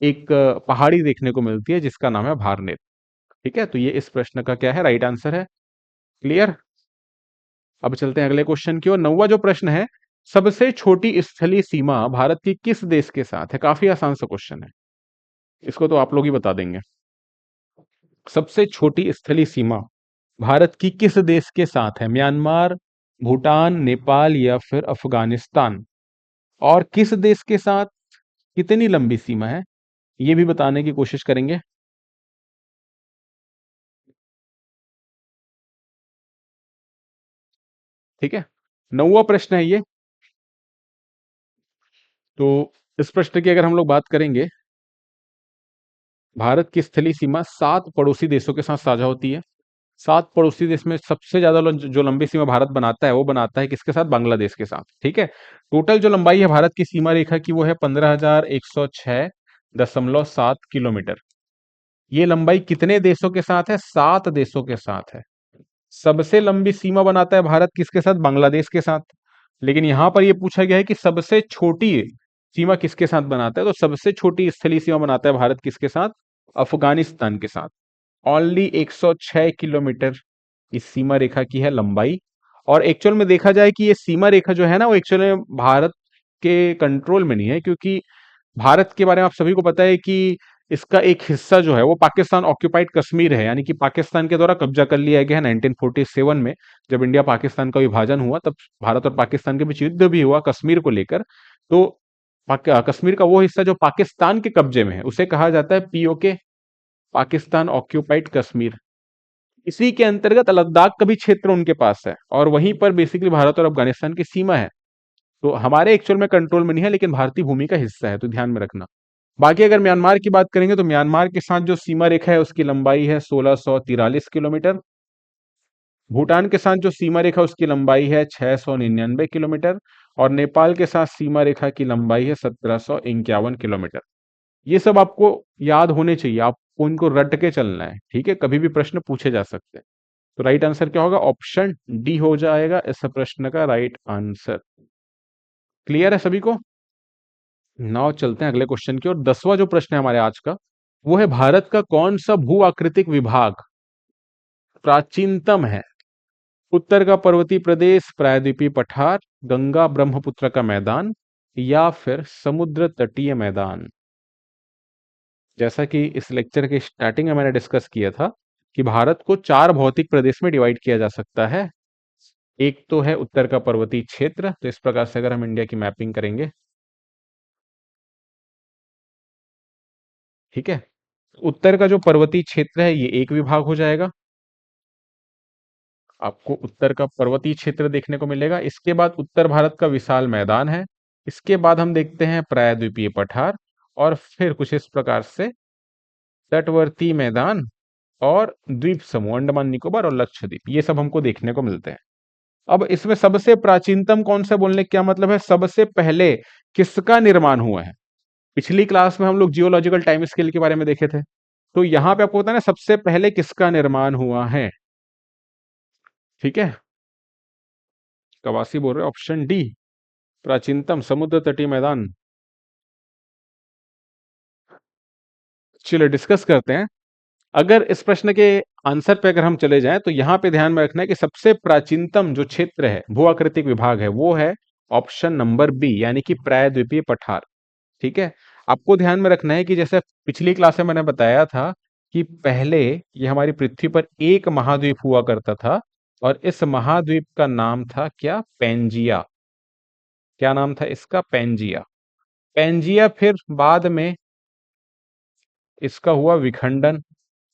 एक पहाड़ी देखने को मिलती है जिसका नाम है भारनेर। ठीक है, तो ये इस प्रश्न का क्या है? राइट आंसर है। क्लियर। अब चलते हैं अगले क्वेश्चन की ओर। नौवां जो प्रश्न है, सबसे छोटी स्थलीय सीमा भारत की किस देश के साथ है? काफी आसान सा क्वेश्चन है, इसको तो आप लोग ही बता देंगे। सबसे छोटी स्थलीय सीमा भारत की किस देश के साथ है? म्यांमार, भूटान, नेपाल या फिर अफगानिस्तान? और किस देश के साथ कितनी लंबी सीमा है, ये भी बताने की कोशिश करेंगे। ठीक है, नौवां प्रश्न है ये। तो इस प्रश्न की अगर हम लोग बात करेंगे, भारत की स्थलीय सीमा 7 पड़ोसी देशों के साथ साझा होती है। 7 पड़ोसी देश में सबसे ज्यादा जो लंबी सीमा भारत बनाता है वो बनाता है किसके साथ? बांग्लादेश के साथ। ठीक है। टोटल जो लंबाई है भारत की सीमा रेखा की वो है 15,106.7 किलोमीटर। ये लंबाई कितने देशों के साथ है? 7 देशों के साथ है। सबसे लंबी सीमा बनाता है भारत किसके साथ? बांग्लादेश के साथ। लेकिन यहां पर यह पूछा गया है कि सबसे छोटी सीमा किसके साथ बनाता है, तो सबसे छोटी स्थलीय सीमा बनाता है भारत किसके साथ? अफगानिस्तान के साथ। ओनली 106 किलोमीटर इस सीमा रेखा की है लंबाई। और एक्चुअल में देखा जाए कि ये सीमा रेखा जो है ना, वो एक्चुअल में भारत के कंट्रोल में नहीं है, क्योंकि भारत के बारे में आप सभी को पता है कि इसका एक हिस्सा जो है वो पाकिस्तान ऑक्यूपाइड कश्मीर है, यानी कि पाकिस्तान के द्वारा कब्जा कर लिया गया है 1947 में। जब इंडिया पाकिस्तान का विभाजन हुआ तब भारत और पाकिस्तान के बीच युद्ध भी हुआ कश्मीर को लेकर। तो कश्मीर का वो हिस्सा जो पाकिस्तान के कब्जे में है उसे कहा जाता है पीओके, पाकिस्तान ऑक्यूपाइड कश्मीर। इसी के अंतर्गत लद्दाख का भी क्षेत्र उनके पास है, और वहीं पर बेसिकली भारत और अफगानिस्तान की सीमा है। तो हमारे एक्चुअल में कंट्रोल में नहीं है, लेकिन भारतीय भूमि का हिस्सा है, तो ध्यान में रखना। बाकी अगर म्यांमार की बात करेंगे तो म्यांमार के साथ जो सीमा रेखा है उसकी लंबाई है 1643 किलोमीटर। भूटान के साथ जो सीमा रेखा उसकी लंबाई है 699 किलोमीटर। और नेपाल के साथ सीमा रेखा की लंबाई है 1751 किलोमीटर। ये सब आपको याद होने चाहिए, आपको इनको रट के चलना है। ठीक है, कभी भी प्रश्न पूछे जा सकते हैं। तो राइट आंसर क्या होगा? ऑप्शन डी हो जाएगा इस प्रश्न का राइट आंसर। क्लियर है सभी को? नाउ चलते हैं अगले क्वेश्चन की और 10वां जो प्रश्न है हमारे आज का, वो है भारत का कौन सा भू आकृतिक विभाग प्राचीनतम है? उत्तर का पर्वतीय प्रदेश, प्रायद्वीपीय पठार, गंगा ब्रह्मपुत्र का मैदान या फिर समुद्र तटीय मैदान? जैसा कि इस लेक्चर के स्टार्टिंग में मैंने डिस्कस किया था कि भारत को 4 भौतिक प्रदेश में डिवाइड किया जा सकता है। एक तो है उत्तर का पर्वतीय क्षेत्र, तो इस प्रकार से अगर हम इंडिया की मैपिंग करेंगे, ठीक है? उत्तर का जो पर्वतीय क्षेत्र है ये एक विभाग हो जाएगा। आपको उत्तर का पर्वतीय क्षेत्र देखने को मिलेगा। इसके बाद उत्तर भारत का विशाल मैदान है। इसके बाद हम देखते हैं प्रायद्वीपीय पठार, और फिर कुछ इस प्रकार से तटवर्ती मैदान और द्वीप समूह अंडमान निकोबार और लक्षद्वीप, ये सब हमको देखने को मिलते हैं। अब इसमें सबसे प्राचीनतम कौन सा बोलने का क्या मतलब है, सबसे पहले किसका निर्माण हुआ है? पिछली क्लास में हम लोग जियोलॉजिकल टाइम स्केल के बारे में देखे थे, तो यहां पे आपको पता है ना सबसे पहले किसका निर्माण हुआ है? ठीक है, कवासी बोल रहे हैं, ऑप्शन डी प्राचीनतम समुद्र तटीय मैदान। चलिए डिस्कस करते हैं। अगर इस प्रश्न के आंसर पे अगर हम चले जाएं तो यहां पे ध्यान में रखना है कि सबसे प्राचीनतम जो क्षेत्र है, भू आकृतिक विभाग है, वो है ऑप्शन नंबर बी, यानी कि प्रायद्वीपीय पठार। ठीक है, आपको ध्यान में रखना है कि जैसे पिछली क्लास में मैंने बताया था कि पहले ये हमारी पृथ्वी पर एक महाद्वीप हुआ करता था, और इस महाद्वीप का नाम था क्या? पेंजिया। क्या नाम था इसका? पेंजिया। पेंजिया फिर बाद में इसका हुआ विखंडन।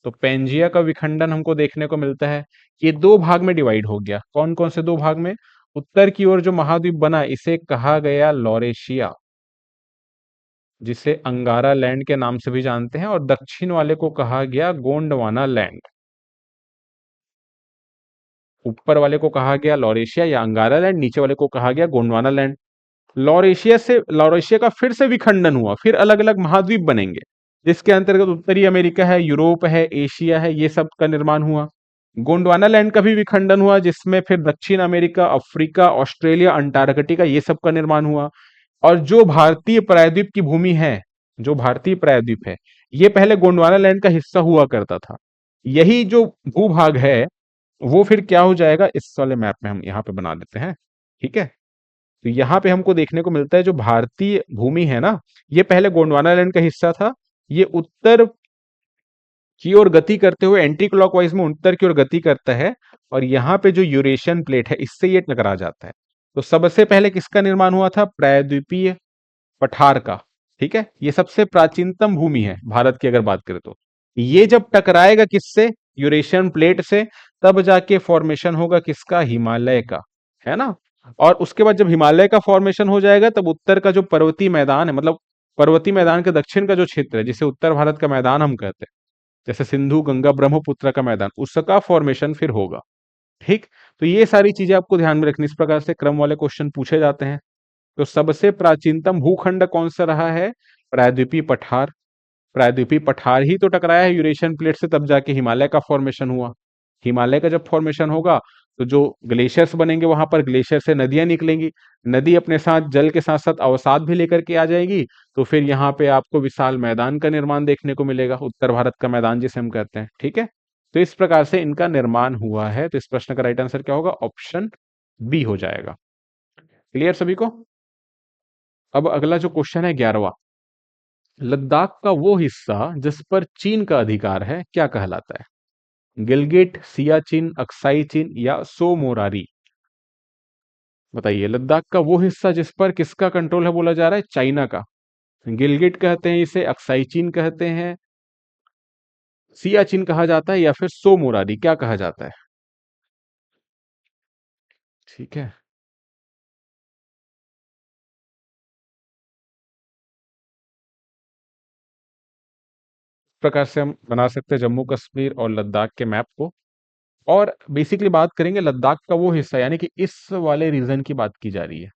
तो पेंजिया का विखंडन हमको देखने को मिलता है। ये दो भाग में डिवाइड हो गया। कौन कौन से दो भाग में? उत्तर की ओर जो महाद्वीप बना इसे कहा गया लॉरेशिया, जिसे अंगारा लैंड के नाम से भी जानते हैं, और दक्षिण वाले को कहा गया गोंडवाना लैंड। ऊपर वाले को कहा गया लॉरेशिया या अंगारा लैंड, नीचे वाले को कहा गया गोंडवाना लैंड। लॉरेशिया का फिर से विखंडन हुआ, फिर अलग अलग महाद्वीप बनेंगे, जिसके अंतर्गत उत्तरी अमेरिका है, यूरोप है, एशिया है, ये सब का निर्माण हुआ। गोंडवाना लैंड का भी विखंडन हुआ, जिसमें फिर दक्षिण अमेरिका, अफ्रीका, ऑस्ट्रेलिया, अंटार्कटिका, ये सब का निर्माण हुआ। और जो भारतीय प्रायद्वीप की भूमि है, जो भारतीय प्रायद्वीप है, ये पहले गोंडवाना लैंड का हिस्सा हुआ करता था। यही जो भूभाग है वो फिर क्या हो जाएगा, इस वाले मैप में हम यहाँ पे बना देते हैं। ठीक है, तो यहाँ पे हमको देखने को मिलता है जो भारतीय भूमि है ना, ये पहले गोंडवाना लैंड का हिस्सा था। ये उत्तर की ओर गति करते हुए एंटी क्लॉकवाइज में उत्तर की ओर गति करता है, और यहाँ पे जो यूरेशियन प्लेट है इससे ये टकरा जाता है। तो सबसे पहले किसका निर्माण हुआ था? प्रायद्वीपीय पठार का। ठीक है, ये सबसे प्राचीनतम भूमि है भारत की अगर बात करें तो। ये जब टकराएगा किससे? यूरेशियन प्लेट से, तब जाके फॉर्मेशन होगा किसका? हिमालय का, है ना। और उसके बाद जब हिमालय का फॉर्मेशन हो जाएगा तब उत्तर का जो पर्वतीय मैदान है, मतलब पर्वतीय मैदान के दक्षिण का जो क्षेत्र है, जिसे उत्तर भारत का मैदान हम कहते हैं, जैसे सिंधु गंगा ब्रह्मपुत्र का मैदान, उसका फॉर्मेशन फिर होगा। ठीक, तो ये सारी चीजें आपको ध्यान में रखनी, इस प्रकार से क्रम वाले क्वेश्चन पूछे जाते हैं। तो सबसे प्राचीनतम भूखंड कौन सा रहा है? प्रायद्वीपीय पठार। प्रायद्वीपीय पठार ही तो टकराया है यूरेशियन प्लेट से, तब जाके हिमालय का फॉर्मेशन हुआ। हिमालय का जब फॉर्मेशन होगा तो जो ग्लेशियर्स बनेंगे, वहां पर ग्लेशियर से नदियां निकलेंगी। नदी अपने साथ जल के साथ साथ अवसाद भी लेकर के आ जाएगी। तो फिर यहाँ पे आपको विशाल मैदान का निर्माण देखने को मिलेगा, उत्तर भारत का मैदान जिसे हम कहते हैं। ठीक है, तो इस प्रकार से इनका निर्माण हुआ है। तो इस प्रश्न का राइट आंसर क्या होगा? ऑप्शन बी हो जाएगा। क्लियर सभी को? अब अगला जो क्वेश्चन है 11वां, लद्दाख का वो हिस्सा जिस पर चीन का अधिकार है क्या कहलाता है? गिलगिट, सियाचिन, अक्साई चीन या सो मोरारी? बताइए, लद्दाख का वो हिस्सा जिस पर किसका कंट्रोल है बोला जा रहा है? चाइना का। गिलगिट कहते हैं इसे, अक्साई चीन कहते हैं, सियाचिन कहा जाता है, या फिर सो मोरारी क्या कहा जाता है? ठीक है, इस प्रकार से हम बना सकते हैं जम्मू कश्मीर और लद्दाख के मैप को। और बेसिकली बात करेंगे लद्दाख का वो हिस्सा, यानी कि इस वाले रीजन की बात की जा रही है।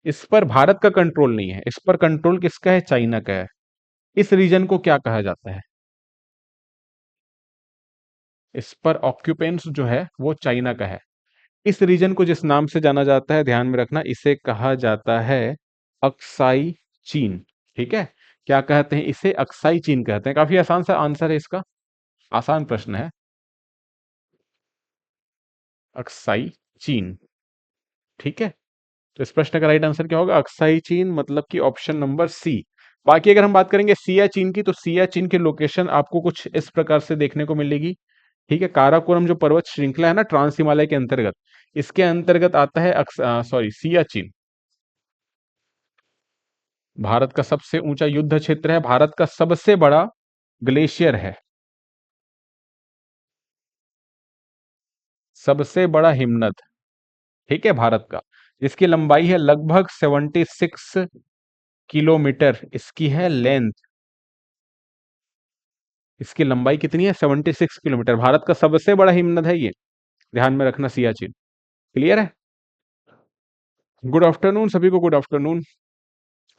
इस पर भारत का कंट्रोल नहीं है, इस पर कंट्रोल किसका है? चाइना का है। इस रीजन को क्या कहा जाता है? इस पर ऑक्यूपेंस जो है वो चाइना का है। इस रीजन को जिस नाम से जाना जाता है, ध्यान में रखना, इसे कहा जाता है अक्साई चीन। ठीक है, क्या कहते हैं इसे? अक्साई चीन कहते हैं। काफी आसान सा आंसर है इसका, आसान प्रश्न है। अक्साई चीन। ठीक है, तो इस प्रश्न का राइट आंसर क्या होगा? अक्साई चीन, मतलब कि ऑप्शन नंबर सी, बाकी अगर हम बात करेंगे सियाचिन की, तो सियाचिन की लोकेशन आपको कुछ इस प्रकार से देखने को मिलेगी। ठीक है, काराकोरम जो पर्वत श्रृंखला है ना ट्रांस हिमालय के अंतर्गत, इसके अंतर्गत आता है सॉरी सियाचिन। भारत का सबसे ऊंचा युद्ध क्षेत्र है, भारत का सबसे बड़ा ग्लेशियर है, सबसे बड़ा हिमनद, ठीक है, भारत का, जिसकी लंबाई है लगभग 76 किलोमीटर, इसकी है लेंथ, इसकी लंबाई कितनी है 76 किलोमीटर, भारत का सबसे बड़ा हिमनद है ये, ध्यान में रखना सियाचिन। क्लियर है? गुड आफ्टरनून सभी को, गुड आफ्टरनून।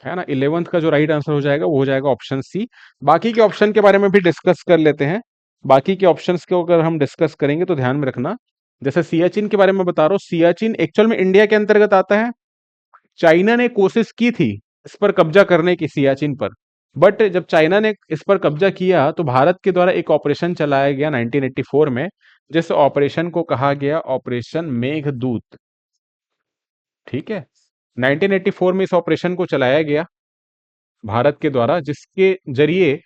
है ना, 11th का जो राइट आंसर हो जाएगा वो हो जाएगा ऑप्शन सी। बाकी के ऑप्शन के बारे में भी डिस्कस कर लेते हैं। बाकी के ऑप्शंस को अगर हम डिस्कस करेंगे तो ध्यान में रखना, जैसे सियाचिन के बारे में बता रहा हूँ, सियाचिन एक्चुअल में इंडिया के अंतर्गत आता है। चाइना ने कोशिश की थी इस पर कब्जा करने की, सियाचिन पर, बट जब चाइना ने इस पर कब्जा किया तो भारत के द्वारा एक ऑपरेशन चलाया गया 1984 में, जिस ऑपरेशन को कहा गया ऑपरेशन मेघदूत। ठीक है, 1984 में इस ऑपरेशन को चलाया गया भारत के द्वारा, जिसके जरिए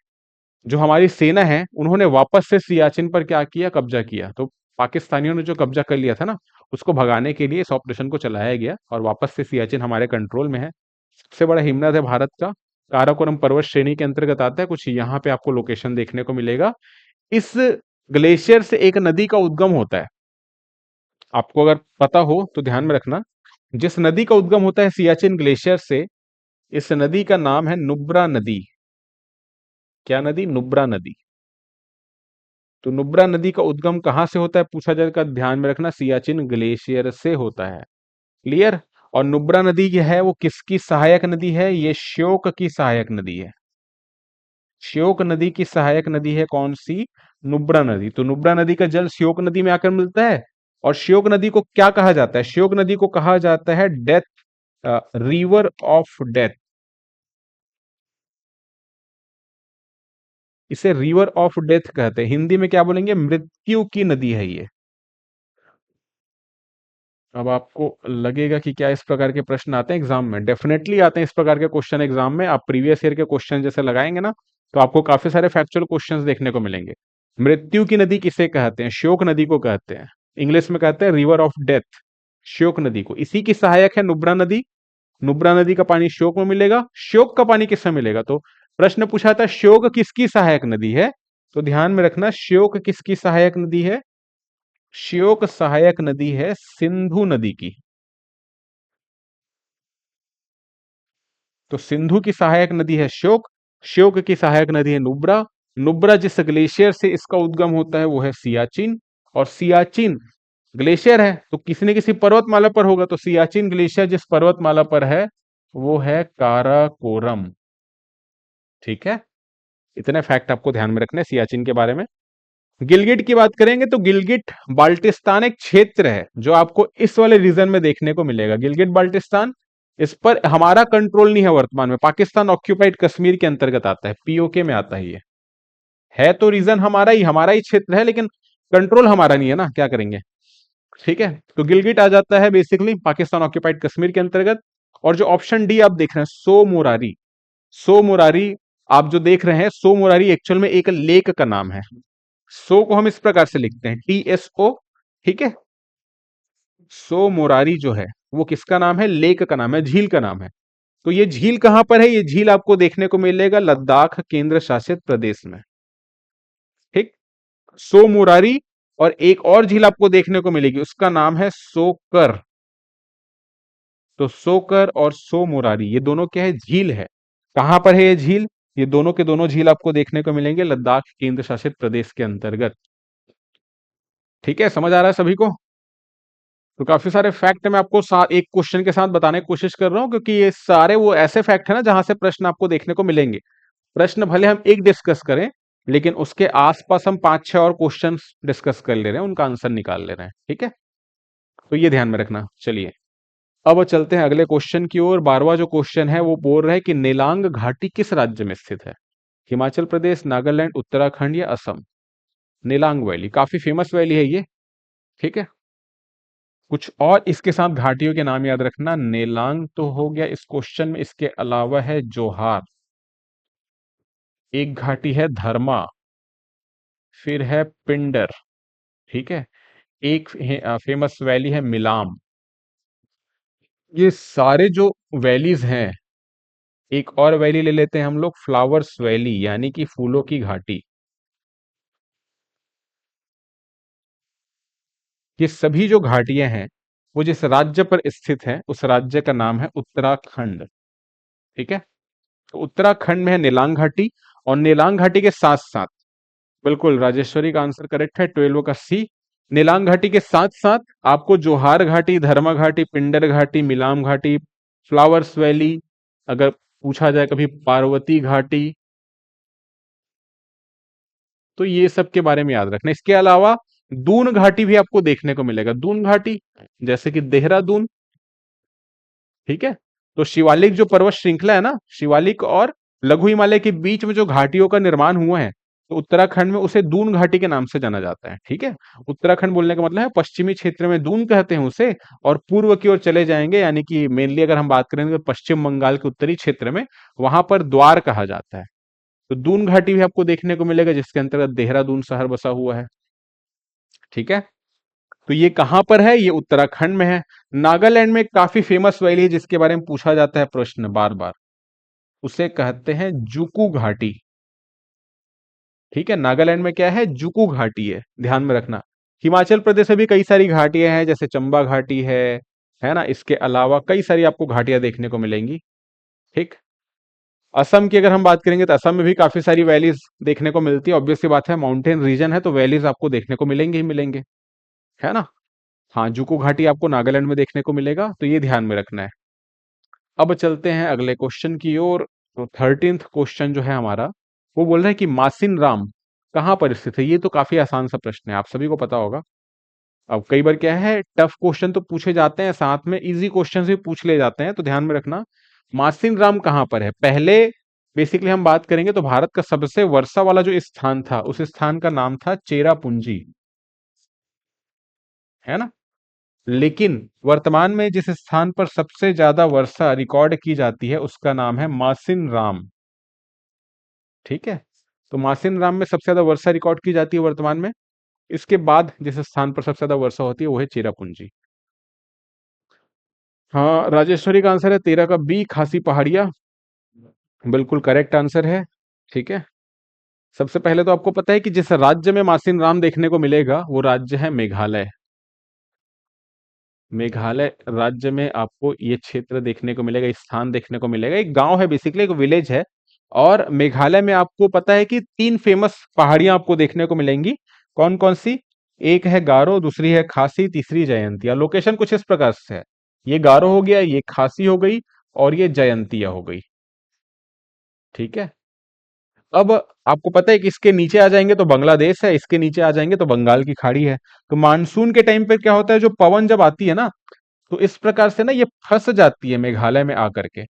जो हमारी सेना है उन्होंने वापस से सियाचिन पर क्या किया, कब्जा किया। तो पाकिस्तानियों ने जो कब्जा कर लिया था ना, उसको भगाने के लिए इस ऑपरेशन को चलाया गया और वापस से सियाचिन हमारे कंट्रोल में है। सबसे बड़ा हिमनद है भारत का, काराकोरम पर्वत श्रेणी के अंतर्गत आता है, कुछ यहाँ पे आपको लोकेशन देखने को मिलेगा। इस ग्लेशियर से एक नदी का उद्गम होता है, आपको अगर पता हो तो ध्यान में रखना, जिस नदी का उद्गम होता है सियाचिन ग्लेशियर से, इस नदी का नाम है नुब्रा नदी। क्या नदी? नुब्रा नदी। तो नुब्रा नदी का उद्गम कहां से होता है पूछा जाएगा, ध्यान में रखना, सियाचिन ग्लेशियर से होता है। क्लियर? और नुब्रा नदी जो है वो किसकी सहायक नदी है? ये श्योक की सहायक नदी है। श्योक नदी की सहायक नदी है कौन सी? नुब्रा नदी। तो नुब्रा नदी का जल श्योक नदी में आकर मिलता है। और श्योक नदी को क्या कहा जाता है? श्योक नदी को कहा जाता है डेथ, रिवर ऑफ डेथ। इसे रिवर ऑफ डेथ कहते हैं, हिंदी में क्या बोलेंगे? मृत्यु की नदी है ये। अब आपको लगेगा कि क्या इस प्रकार के प्रश्न आते हैं एग्जाम में? डेफिनेटली आते हैं इस प्रकार के क्वेश्चन एग्जाम में। आप प्रीवियस ईयर के क्वेश्चन जैसे लगाएंगे ना, तो आपको काफी सारे फैक्चुअल क्वेश्चंस देखने को मिलेंगे। मृत्यु की नदी किसे कहते हैं? श्योक नदी को कहते हैं, इंग्लिश में कहते हैं रिवर ऑफ डेथ, श्योक नदी को। इसी की सहायक है नुब्रा नदी। नुब्रा नदी का पानी श्योक में मिलेगा, श्योक का पानी किससे मिलेगा? तो प्रश्न पूछा था श्योक किसकी सहायक नदी है, तो ध्यान में रखना श्योक किसकी सहायक नदी है? श्योक सहायक नदी है सिंधु नदी की। तो सिंधु की सहायक नदी है श्योक, श्योक की सहायक नदी है नुब्रा, नुब्रा जिस ग्लेशियर से इसका उद्गम होता है वो है सियाचिन, और सियाचिन ग्लेशियर है तो किसी न किसी पर्वतमाला पर होगा, तो सियाचिन ग्लेशियर जिस पर्वतमाला पर है वो है काराकोरम। ठीक है, इतने फैक्ट आपको ध्यान में रखने हैं सियाचिन के बारे में। गिलगिट की बात करेंगे तो गिलगिट बाल्टिस्तान एक क्षेत्र है जो आपको इस वाले रीजन में देखने को मिलेगा। गिलगिट बाल्टिस्तान, इस पर हमारा कंट्रोल नहीं है वर्तमान में, पाकिस्तान ऑक्यूपाइड कश्मीर के अंतर्गत आता है, पीओके में आता है ये। है तो रीजन हमारा ही क्षेत्र है, लेकिन कंट्रोल हमारा नहीं है ना, क्या करेंगे। ठीक है, तो गिलगिट आ जाता है बेसिकली पाकिस्तान ऑक्यूपाइड कश्मीर के अंतर्गत। और जो ऑप्शन डी आप देख रहे हैं सो मोरारी, सो मोरारी आप जो देख रहे हैं, सो मोरारी एक्चुअल में एक लेक का नाम है। सो को हम इस प्रकार से लिखते हैं TSO। ठीक है, सो मोरारी जो है वो किसका नाम है? लेक का नाम है, झील का नाम है। तो ये झील कहां पर है? ये झील आपको देखने को मिलेगा लद्दाख केंद्र शासित प्रदेश में। ठीक, सो मोरारी, और एक और झील आपको देखने को मिलेगी उसका नाम है सोकर। तो सोकर और सो मोरारी ये दोनों क्या है? झील है। कहां पर है ये झील? ये दोनों के दोनों झील आपको देखने को मिलेंगे लद्दाख केंद्र शासित प्रदेश के अंतर्गत। ठीक है, समझ आ रहा है सभी को? तो काफी सारे फैक्ट मैं आपको एक क्वेश्चन के साथ बताने की कोशिश कर रहा हूं, क्योंकि ये सारे वो ऐसे फैक्ट है ना जहां से प्रश्न आपको देखने को मिलेंगे। प्रश्न भले हम एक डिस्कस करें, लेकिन उसके आसपास हम 5-6 और क्वेश्चन डिस्कस कर ले रहे हैं, उनका आंसर निकाल ले रहे हैं। ठीक है, तो ये ध्यान में रखना। चलिए अब चलते हैं अगले क्वेश्चन की ओर। 12वां जो क्वेश्चन है वो बोल रहा है कि नेलांग घाटी किस राज्य में स्थित है? हिमाचल प्रदेश, नागालैंड, उत्तराखंड या असम? नेलांग वैली काफी फेमस वैली है ये। ठीक है, कुछ और इसके साथ घाटियों के नाम याद रखना। नेलांग तो हो गया इस क्वेश्चन में, इसके अलावा है जोहार। एक घाटी है धर्मा, फिर है पिंडर, ठीक है, एक फेमस वैली है मिलाम। ये सारे जो वैलीज हैं, एक और वैली ले लेते हैं हम लोग, फ्लावर्स वैली, यानी कि फूलों की घाटी। ये सभी जो घाटियां हैं वो जिस राज्य पर स्थित है उस राज्य का नाम है उत्तराखंड। ठीक है, तो उत्तराखंड में है नीलांग घाटी, और नीलांग घाटी के साथ साथ, बिल्कुल राजेश्वरी का आंसर करेक्ट है, 12 का सी। नीलांग घाटी के साथ साथ आपको जोहार घाटी, धर्मा घाटी, पिंडर घाटी, मिलाम घाटी, फ्लावर्स वैली, अगर पूछा जाए कभी पार्वती घाटी, तो ये सब के बारे में याद रखना। इसके अलावा दून घाटी भी आपको देखने को मिलेगा, दून घाटी, जैसे कि देहरादून। ठीक है, तो शिवालिक जो पर्वत श्रृंखला है ना, शिवालिक और लघु हिमालय के बीच में जो घाटियों का निर्माण हुआ है, तो उत्तराखंड में उसे दून घाटी के नाम से जाना जाता है। ठीक है, उत्तराखंड बोलने का मतलब है पश्चिमी क्षेत्र में दून कहते हैं उसे, और पूर्व की ओर चले जाएंगे, यानी कि मेनली अगर हम बात करेंगे तो पश्चिम बंगाल के उत्तरी क्षेत्र में, वहां पर द्वार कहा जाता है। तो दून घाटी भी आपको देखने को मिलेगा, जिसके अंतर्गत देहरादून शहर बसा हुआ है। ठीक है, तो ये कहां पर है? ये उत्तराखंड में है। नागालैंड में एक काफी फेमस वैली है जिसके बारे में पूछा जाता है प्रश्न बार बार, उसे कहते हैं जुकू घाटी। ठीक है, नागालैंड में क्या है? जुकू घाटी है, ध्यान में रखना। हिमाचल प्रदेश में भी कई सारी घाटियां हैं, जैसे चंबा घाटी है ना, इसके अलावा कई सारी आपको घाटियां देखने को मिलेंगी। ठीक, असम की अगर हम बात करेंगे तो असम में भी काफी सारी वैलीज देखने को मिलती है। ऑब्वियस सी बात है, माउंटेन रीजन है तो वैलीज आपको देखने को मिलेंगे ही मिलेंगे, है ना। हाँ, जुकू घाटी आपको नागालैंड में देखने को मिलेगा, तो ये ध्यान में रखना है। अब चलते हैं अगले क्वेश्चन की ओर। तो 13th क्वेश्चन जो है हमारा, वो बोल रहा है कि मासिन राम कहाँ पर स्थित है। ये तो काफी आसान सा प्रश्न है, आप सभी को पता होगा। अब कई बार क्या है, टफ क्वेश्चन तो पूछे जाते हैं, साथ में इजी क्वेश्चन भी पूछ ले जाते हैं, तो ध्यान में रखना। मासिन राम कहाँ पर है? पहले बेसिकली हम बात करेंगे तो भारत का सबसे वर्षा वाला जो स्थान था, उस स्थान का नाम था चेरापूंजी, है ना। लेकिन वर्तमान में जिस स्थान पर सबसे ज्यादा वर्षा रिकॉर्ड की जाती है उसका नाम है मासिन राम। ठीक है, तो मासिन राम में सबसे ज्यादा वर्षा रिकॉर्ड की जाती है वर्तमान में। इसके बाद जिस स्थान पर सबसे ज्यादा वर्षा होती है वो है चेरापूंजी। हाँ, राजेश्वरी का आंसर है 13 का बी, खासी पहाड़िया, बिल्कुल करेक्ट आंसर है। ठीक है, सबसे पहले तो आपको पता है कि जिस राज्य में मासिन राम देखने को मिलेगा वो राज्य है मेघालय। मेघालय राज्य में आपको ये क्षेत्र देखने को मिलेगा, स्थान देखने को मिलेगा, एक गांव है, बेसिकली एक विलेज है। और मेघालय में आपको पता है कि 3 फेमस पहाड़ियां आपको देखने को मिलेंगी। कौन कौन सी? एक है गारो, दूसरी है खासी, तीसरी जयंतिया। लोकेशन कुछ इस प्रकार से है, ये गारो हो गया, ये खासी हो गई, और ये जयंतिया हो गई। ठीक है, अब आपको पता है कि इसके नीचे आ जाएंगे तो बांग्लादेश है, इसके नीचे आ जाएंगे तो बंगाल की खाड़ी है। तो मानसून के टाइम पे क्या होता है, जो पवन जब आती है ना, तो इस प्रकार से ना ये फंस जाती है मेघालय में आकर के।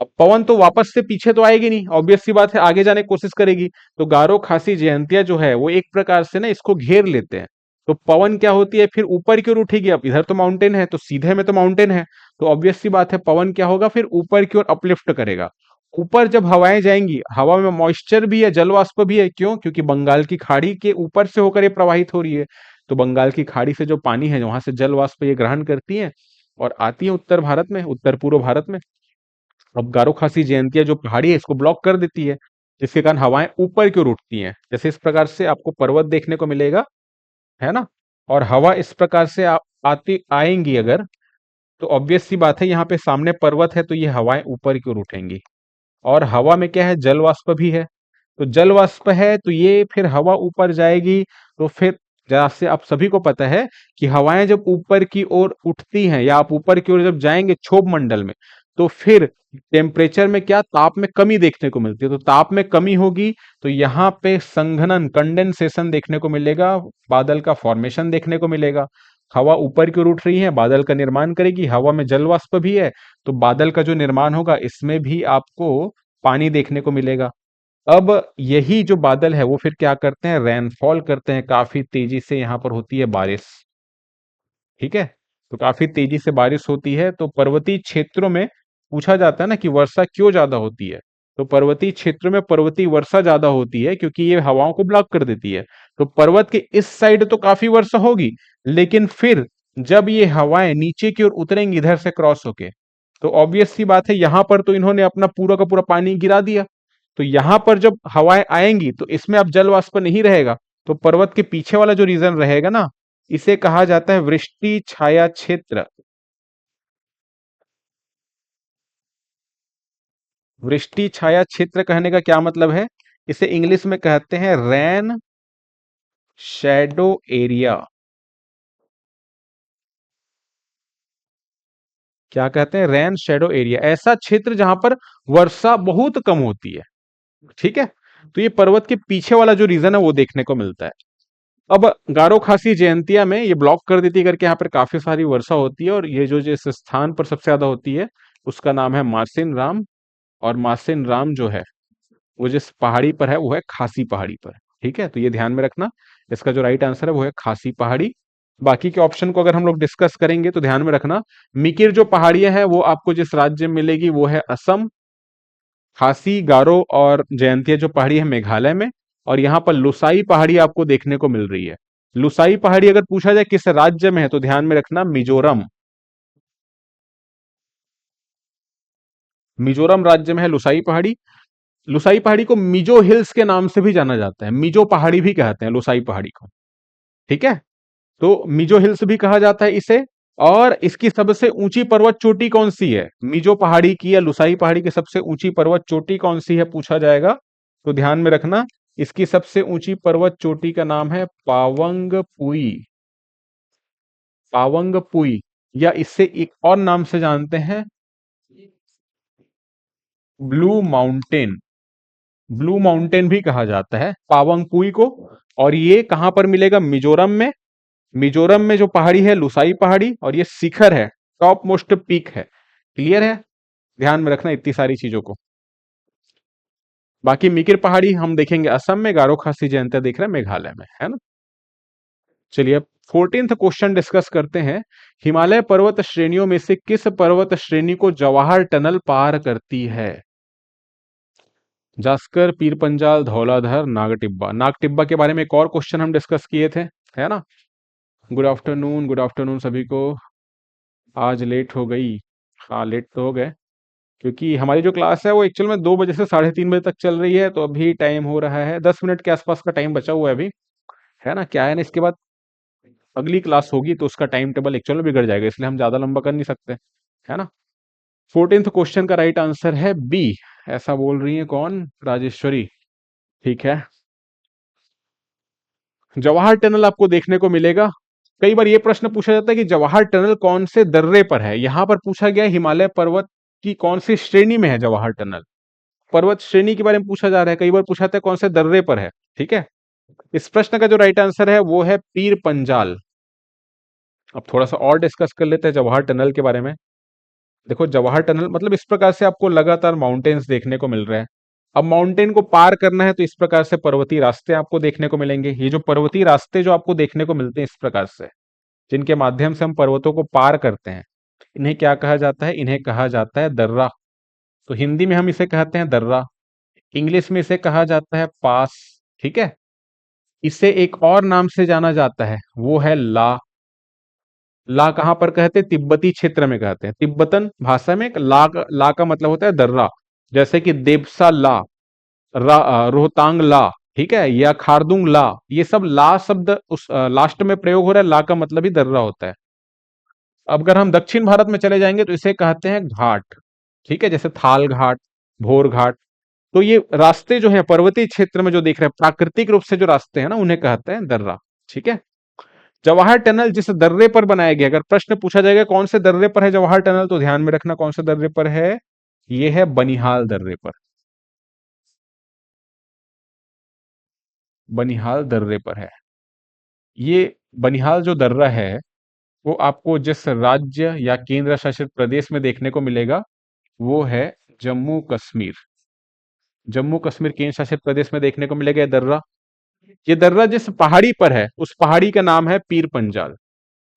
अब पवन तो वापस से पीछे तो आएगी नहीं, ऑब्वियस सी बात है, आगे जाने की कोशिश करेगी। तो गारो खासी जयंतिया जो है वो एक प्रकार से ना इसको घेर लेते हैं। तो पवन क्या होती है, फिर ऊपर की ओर उठेगी। अब इधर तो माउंटेन है, तो सीधे में तो माउंटेन है, तो ऑब्वियस सी बात है पवन क्या होगा, फिर ऊपर की ओर अपलिफ्ट करेगा। ऊपर जब हवाएं जाएंगी, हवा में मॉइस्चर भी है, जल वाष्प भी है। क्यों? क्योंकि बंगाल की खाड़ी के ऊपर से होकर ये प्रवाहित हो रही है। तो बंगाल की खाड़ी से जो पानी है, वहां से जल वाष्प ये ग्रहण करती है और आती है उत्तर भारत में, उत्तर पूर्व भारत में। अब गारो खासी जयंतिया जो पहाड़ी है इसको ब्लॉक कर देती है, जिसके कारण हवाएं ऊपर की ओर उठती हैं। जैसे इस प्रकार से आपको पर्वत देखने को मिलेगा, है ना। और हवा इस प्रकार से आती आएंगी अगर, तो ऑब्वियस सी बात है यहाँ पे सामने पर्वत है, तो ये हवाएं ऊपर की ओर उठेंगी। और हवा में क्या है, जल वाष्प भी है। तो जल वाष्प है तो ये फिर हवा ऊपर जाएगी। तो फिर जैसे आप सभी को पता है कि हवाएं जब ऊपर की ओर उठती हैं या आप ऊपर की ओर जब जाएंगे क्षोभ मंडल में, तो फिर टेम्परेचर में क्या, ताप में कमी देखने को मिलती है। तो ताप में कमी होगी तो यहाँ पे संघनन, कंडेंसेशन देखने को मिलेगा, बादल का फॉर्मेशन देखने को मिलेगा। हवा ऊपर की ओर उठ रही है, बादल का निर्माण करेगी, हवा में जल वाष्प भी है, तो बादल का जो निर्माण होगा इसमें भी आपको पानी देखने को मिलेगा। अब यही जो बादल है वो फिर क्या करते हैं, रेनफॉल करते हैं, काफी तेजी से यहाँ पर होती है बारिश। ठीक है, तो काफी तेजी से बारिश होती है। तो पर्वतीय क्षेत्रों में पूछा जाता है ना कि वर्षा क्यों ज्यादा होती है, तो पर्वतीय क्षेत्र में पर्वतीय वर्षा ज्यादा होती है क्योंकि ये हवाओं को ब्लॉक कर देती है। तो पर्वत के इस साइड तो काफी वर्षा होगी, लेकिन फिर जब ये हवाएं नीचे की ओर उतरेंगी इधर से क्रॉस होके, तो ऑब्वियस सी बात है यहां पर तो इन्होंने अपना पूरा का पूरा पानी गिरा दिया। तो यहां पर जब हवाएं आएंगी तो इसमें अब जल वाष्प नहीं रहेगा। तो पर्वत के पीछे वाला जो रीजन रहेगा ना, इसे कहा जाता है वृष्टि छाया क्षेत्र। वृष्टि छाया क्षेत्र कहने का क्या मतलब है? इसे इंग्लिश में कहते हैं रेन शैडो एरिया। क्या कहते हैं? रेन शैडो एरिया, ऐसा क्षेत्र जहां पर वर्षा बहुत कम होती है। ठीक है, तो ये पर्वत के पीछे वाला जो रीजन है वो देखने को मिलता है। अब गारो खासी जयंतिया में ये ब्लॉक कर देती है करके यहाँ पर काफी सारी वर्षा होती है, और ये जो जिस स्थान पर सबसे ज्यादा होती है उसका नाम है मासिन राम। और मासिन राम जो है वो जिस पहाड़ी पर है वो है खासी पहाड़ी पर। ठीक है, तो ये ध्यान में रखना, इसका जो राइट आंसर है वो है खासी पहाड़ी। बाकी के ऑप्शन को अगर हम लोग डिस्कस करेंगे तो ध्यान में रखना, मिकिर जो पहाड़ियां हैं वो आपको जिस राज्य में मिलेगी वो है असम। खासी, गारो और जयंतिया जो पहाड़ी है मेघालय में। और यहाँ पर लुसाई पहाड़ी आपको देखने को मिल रही है। लुसाई पहाड़ी अगर पूछा जाए किस राज्य में है तो ध्यान में रखना मिजोरम। मिजोरम राज्य में है लुसाई पहाड़ी। लुसाई पहाड़ी को मिजो हिल्स के नाम से भी जाना जाता है, मिजो पहाड़ी भी कहते हैं लुसाई पहाड़ी को। ठीक है, तो मिजो हिल्स भी कहा जाता है इसे। और इसकी सबसे ऊंची पर्वत चोटी कौन सी है? मिजो पहाड़ी की या लुसाई पहाड़ी की सबसे ऊंची पर्वत चोटी कौन सी है पूछा जाएगा तो ध्यान में रखना, इसकी सबसे ऊंची पर्वत चोटी का नाम है पावंग पुई। पावंग पुई, या इससे एक और नाम से जानते हैं, ब्लू माउंटेन। ब्लू माउंटेन भी कहा जाता है पावंग पुई को। और ये कहां पर मिलेगा? मिजोरम में। मिजोरम में जो पहाड़ी है लुसाई पहाड़ी, और ये शिखर है, टॉप मोस्ट पीक है। क्लियर है? ध्यान में रखना इतनी सारी चीजों को। बाकी मिकिर पहाड़ी हम देखेंगे असम में, गारो खासी जयंतिया देख रहे हैं मेघालय में, है ना। चलिए अब 14th क्वेश्चन डिस्कस करते हैं। हिमालय पर्वत श्रेणियों में से किस पर्वत श्रेणी को जवाहर टनल पार करती है? जास्कर, पीर पंजाल, धौलाधर, नागटिब्बा। नागटिब्बा के बारे में एक और क्वेश्चन हम डिस्कस किए थे, है ना। गुड आफ्टरनून, गुड आफ्टरनून सभी को। आज लेट हो गई। हाँ, लेट तो हो गए क्योंकि हमारी जो क्लास है वो एक्चुअल में 2 बजे से 3:30 बजे तक चल रही है, तो अभी टाइम हो रहा है 10 मिनट के आसपास का टाइम बचा हुआ है अभी। है ना, क्या है ना, इसके बाद अगली क्लास होगी तो उसका टाइम टेबल एक्चुअल में बिगड़ जाएगा, इसलिए हम ज्यादा लंबा कर नहीं सकते। है ना। 14th क्वेश्चन का राइट आंसर है बी। ऐसा बोल रही है कौन? राजेश्वरी। ठीक है, जवाहर टनल आपको देखने को मिलेगा। कई बार ये प्रश्न पूछा जाता है कि जवाहर टनल कौन से दर्रे पर है। यहां पर पूछा गया हिमालय पर्वत की कौन सी श्रेणी में है जवाहर टनल। पर्वत श्रेणी के बारे में पूछा जा रहा है, कई बार पूछा जाता है कौन से दर्रे पर है। ठीक है, इस प्रश्न का जो राइट आंसर है वो है पीर पंजाल। अब थोड़ा सा और डिस्कस कर लेते हैं जवाहर टनल के बारे में। देखो, जवाहर टनल मतलब इस प्रकार से आपको लगातार माउंटेन्स देखने को मिल रहे हैं। अब माउंटेन को पार करना है तो इस प्रकार से पर्वतीय रास्ते आपको देखने को मिलेंगे। ये जो पर्वतीय रास्ते जो आपको देखने को मिलते हैं इस प्रकार से, जिनके माध्यम से हम पर्वतों को पार करते हैं, इन्हें क्या कहा जाता है? इन्हें कहा जाता है दर्रा। तो हिंदी में हम इसे कहते हैं दर्रा, इंग्लिश में इसे कहा जाता है पास। ठीक है, इसे एक और नाम से जाना जाता है, वो है ला। ला कहां पर कहते हैं? तिब्बती क्षेत्र में कहते हैं। तिब्बतन भाषा में एक ला का मतलब होता है दर्रा। जैसे कि देवसा ला, रोहतांग ला, ठीक है, या खारदुंग ला, ये सब ला शब्द उस लास्ट में प्रयोग हो रहा है। ला का मतलब ही दर्रा होता है। अब अगर हम दक्षिण भारत में चले जाएंगे तो इसे कहते हैं घाट। ठीक है, जैसे थाल घाट, भोर घाट। तो ये रास्ते जो है पर्वतीय क्षेत्र में जो देख रहे हैं प्राकृतिक रूप से जो रास्ते हैं ना, उन्हें कहते हैं दर्रा। ठीक है, जवाहर टनल जिस दर्रे पर बनाया गया, अगर प्रश्न पूछा जाएगा कौन से दर्रे पर है जवाहर टनल, तो ध्यान में रखना कौन से दर्रे पर है। ये है बनिहाल दर्रे पर। बनिहाल दर्रे पर है ये। बनिहाल जो दर्रा है वो आपको जिस राज्य या केंद्र शासित प्रदेश में देखने को मिलेगा वो है जम्मू कश्मीर। जम्मू कश्मीर केंद्र शासित प्रदेश में देखने को मिलेगा ये दर्रा। ये दर्रा जिस पहाड़ी पर है उस पहाड़ी का नाम है पीर पंजाल।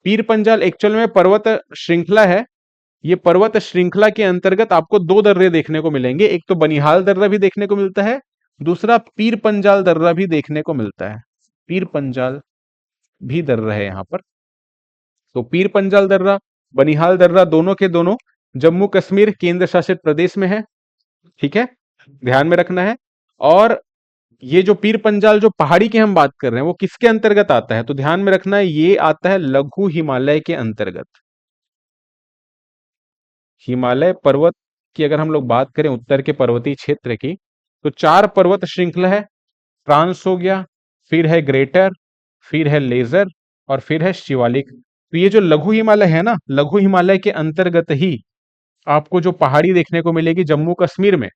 पीर पंजाल एक्चुअल में पर्वत श्रृंखला है, ये पर्वत श्रृंखला के अंतर्गत आपको दो दर्रे देखने को मिलेंगे। एक तो बनिहाल दर्रा भी देखने को मिलता है, दूसरा पीर पंजाल दर्रा भी देखने को मिलता है। पीर पंजाल भी दर्रा है यहाँ पर। तो पीर पंजाल दर्रा, बनिहाल दर्रा, दोनों के दोनों जम्मू कश्मीर केंद्र शासित प्रदेश में है। ठीक है, ध्यान में रखना है। और ये जो पीर पंजाल जो पहाड़ी की हम बात कर रहे हैं वो किसके अंतर्गत आता है, तो ध्यान में रखना है ये आता है लघु हिमालय के अंतर्गत। हिमालय पर्वत की अगर हम लोग बात करें उत्तर के पर्वतीय क्षेत्र की, तो चार पर्वत श्रृंखला है। ट्रांस हो गया, फिर है ग्रेटर, फिर है लेजर, और फिर है शिवालिक। तो ये जो लघु हिमालय है ना, लघु हिमालय के अंतर्गत ही आपको जो पहाड़ी देखने को मिलेगी जम्मू कश्मीर में,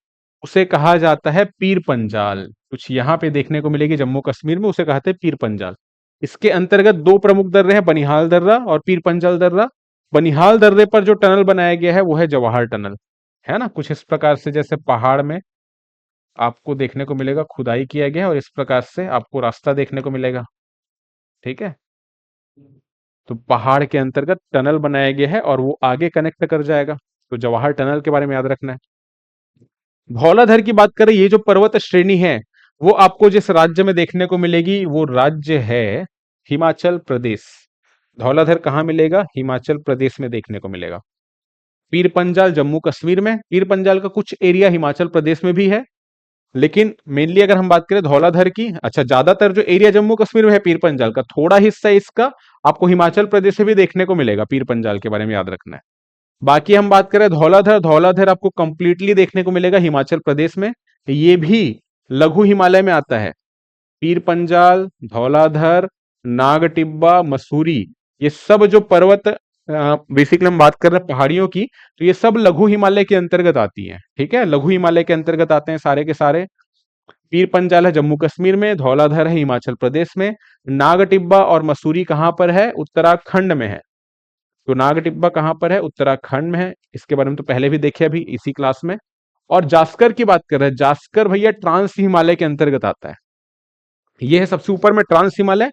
उसे कहा जाता है पीर पंजाल। कुछ यहाँ पे देखने को मिलेगी जम्मू कश्मीर में, उसे कहते हैं पीर पंजाल। इसके अंतर्गत दो प्रमुख दर्रे हैं, बनिहाल दर्रा और पीर पंजाल दर्रा। बनिहाल दर्रे पर जो टनल बनाया गया है वो है जवाहर टनल, है ना। कुछ इस प्रकार से जैसे पहाड़ में आपको देखने को मिलेगा खुदाई किया गया है, और इस प्रकार से आपको रास्ता देखने को मिलेगा। ठीक है, तो पहाड़ के अंतर्गत टनल बनाया गया है और वो आगे कनेक्ट कर जाएगा। तो जवाहर टनल के बारे में याद रखना है। धौलाधर की बात करें, ये जो पर्वत श्रेणी है वो आपको जिस राज्य में देखने को मिलेगी वो राज्य है हिमाचल प्रदेश। धौलाधर कहाँ मिलेगा, हिमाचल प्रदेश में देखने को मिलेगा। पीर पंजाल जम्मू कश्मीर में, पीर पंजाल का कुछ एरिया हिमाचल प्रदेश में भी है, लेकिन मेनली अगर हम बात करें धौलाधर की, अच्छा ज्यादातर जो एरिया जम्मू कश्मीर में है पीर पंजाल का, थोड़ा हिस्सा इसका आपको हिमाचल प्रदेश से भी देखने को मिलेगा। पीर पंजाल के बारे में याद रखना है। बाकी हम बात करें धौलाधर, धौलाधर आपको कंप्लीटली देखने को मिलेगा हिमाचल प्रदेश में। ये भी लघु हिमालय में आता है। पीर पंजाल, धौलाधर, नाग टिब्बा, मसूरी, ये सब जो पर्वत बेसिकली हम बात कर रहे हैं पहाड़ियों की, तो ये सब लघु हिमालय के अंतर्गत आती हैं। ठीक है, लघु हिमालय के अंतर्गत आते हैं सारे के सारे। पीर पंजाल है जम्मू कश्मीर में, धौलाधर है हिमाचल प्रदेश में, नाग टिब्बा और मसूरी कहां पर है, उत्तराखंड में है। तो नाग टिब्बा कहां पर है, उत्तराखंड में है। इसके बारे में तो पहले भी देखे अभी इसी क्लास में। और जास्कर की बात कर रहे हैं, जास्कर भैया ट्रांस हिमालय के अंतर्गत आता है। ये है सबसे ऊपर में ट्रांस हिमालय।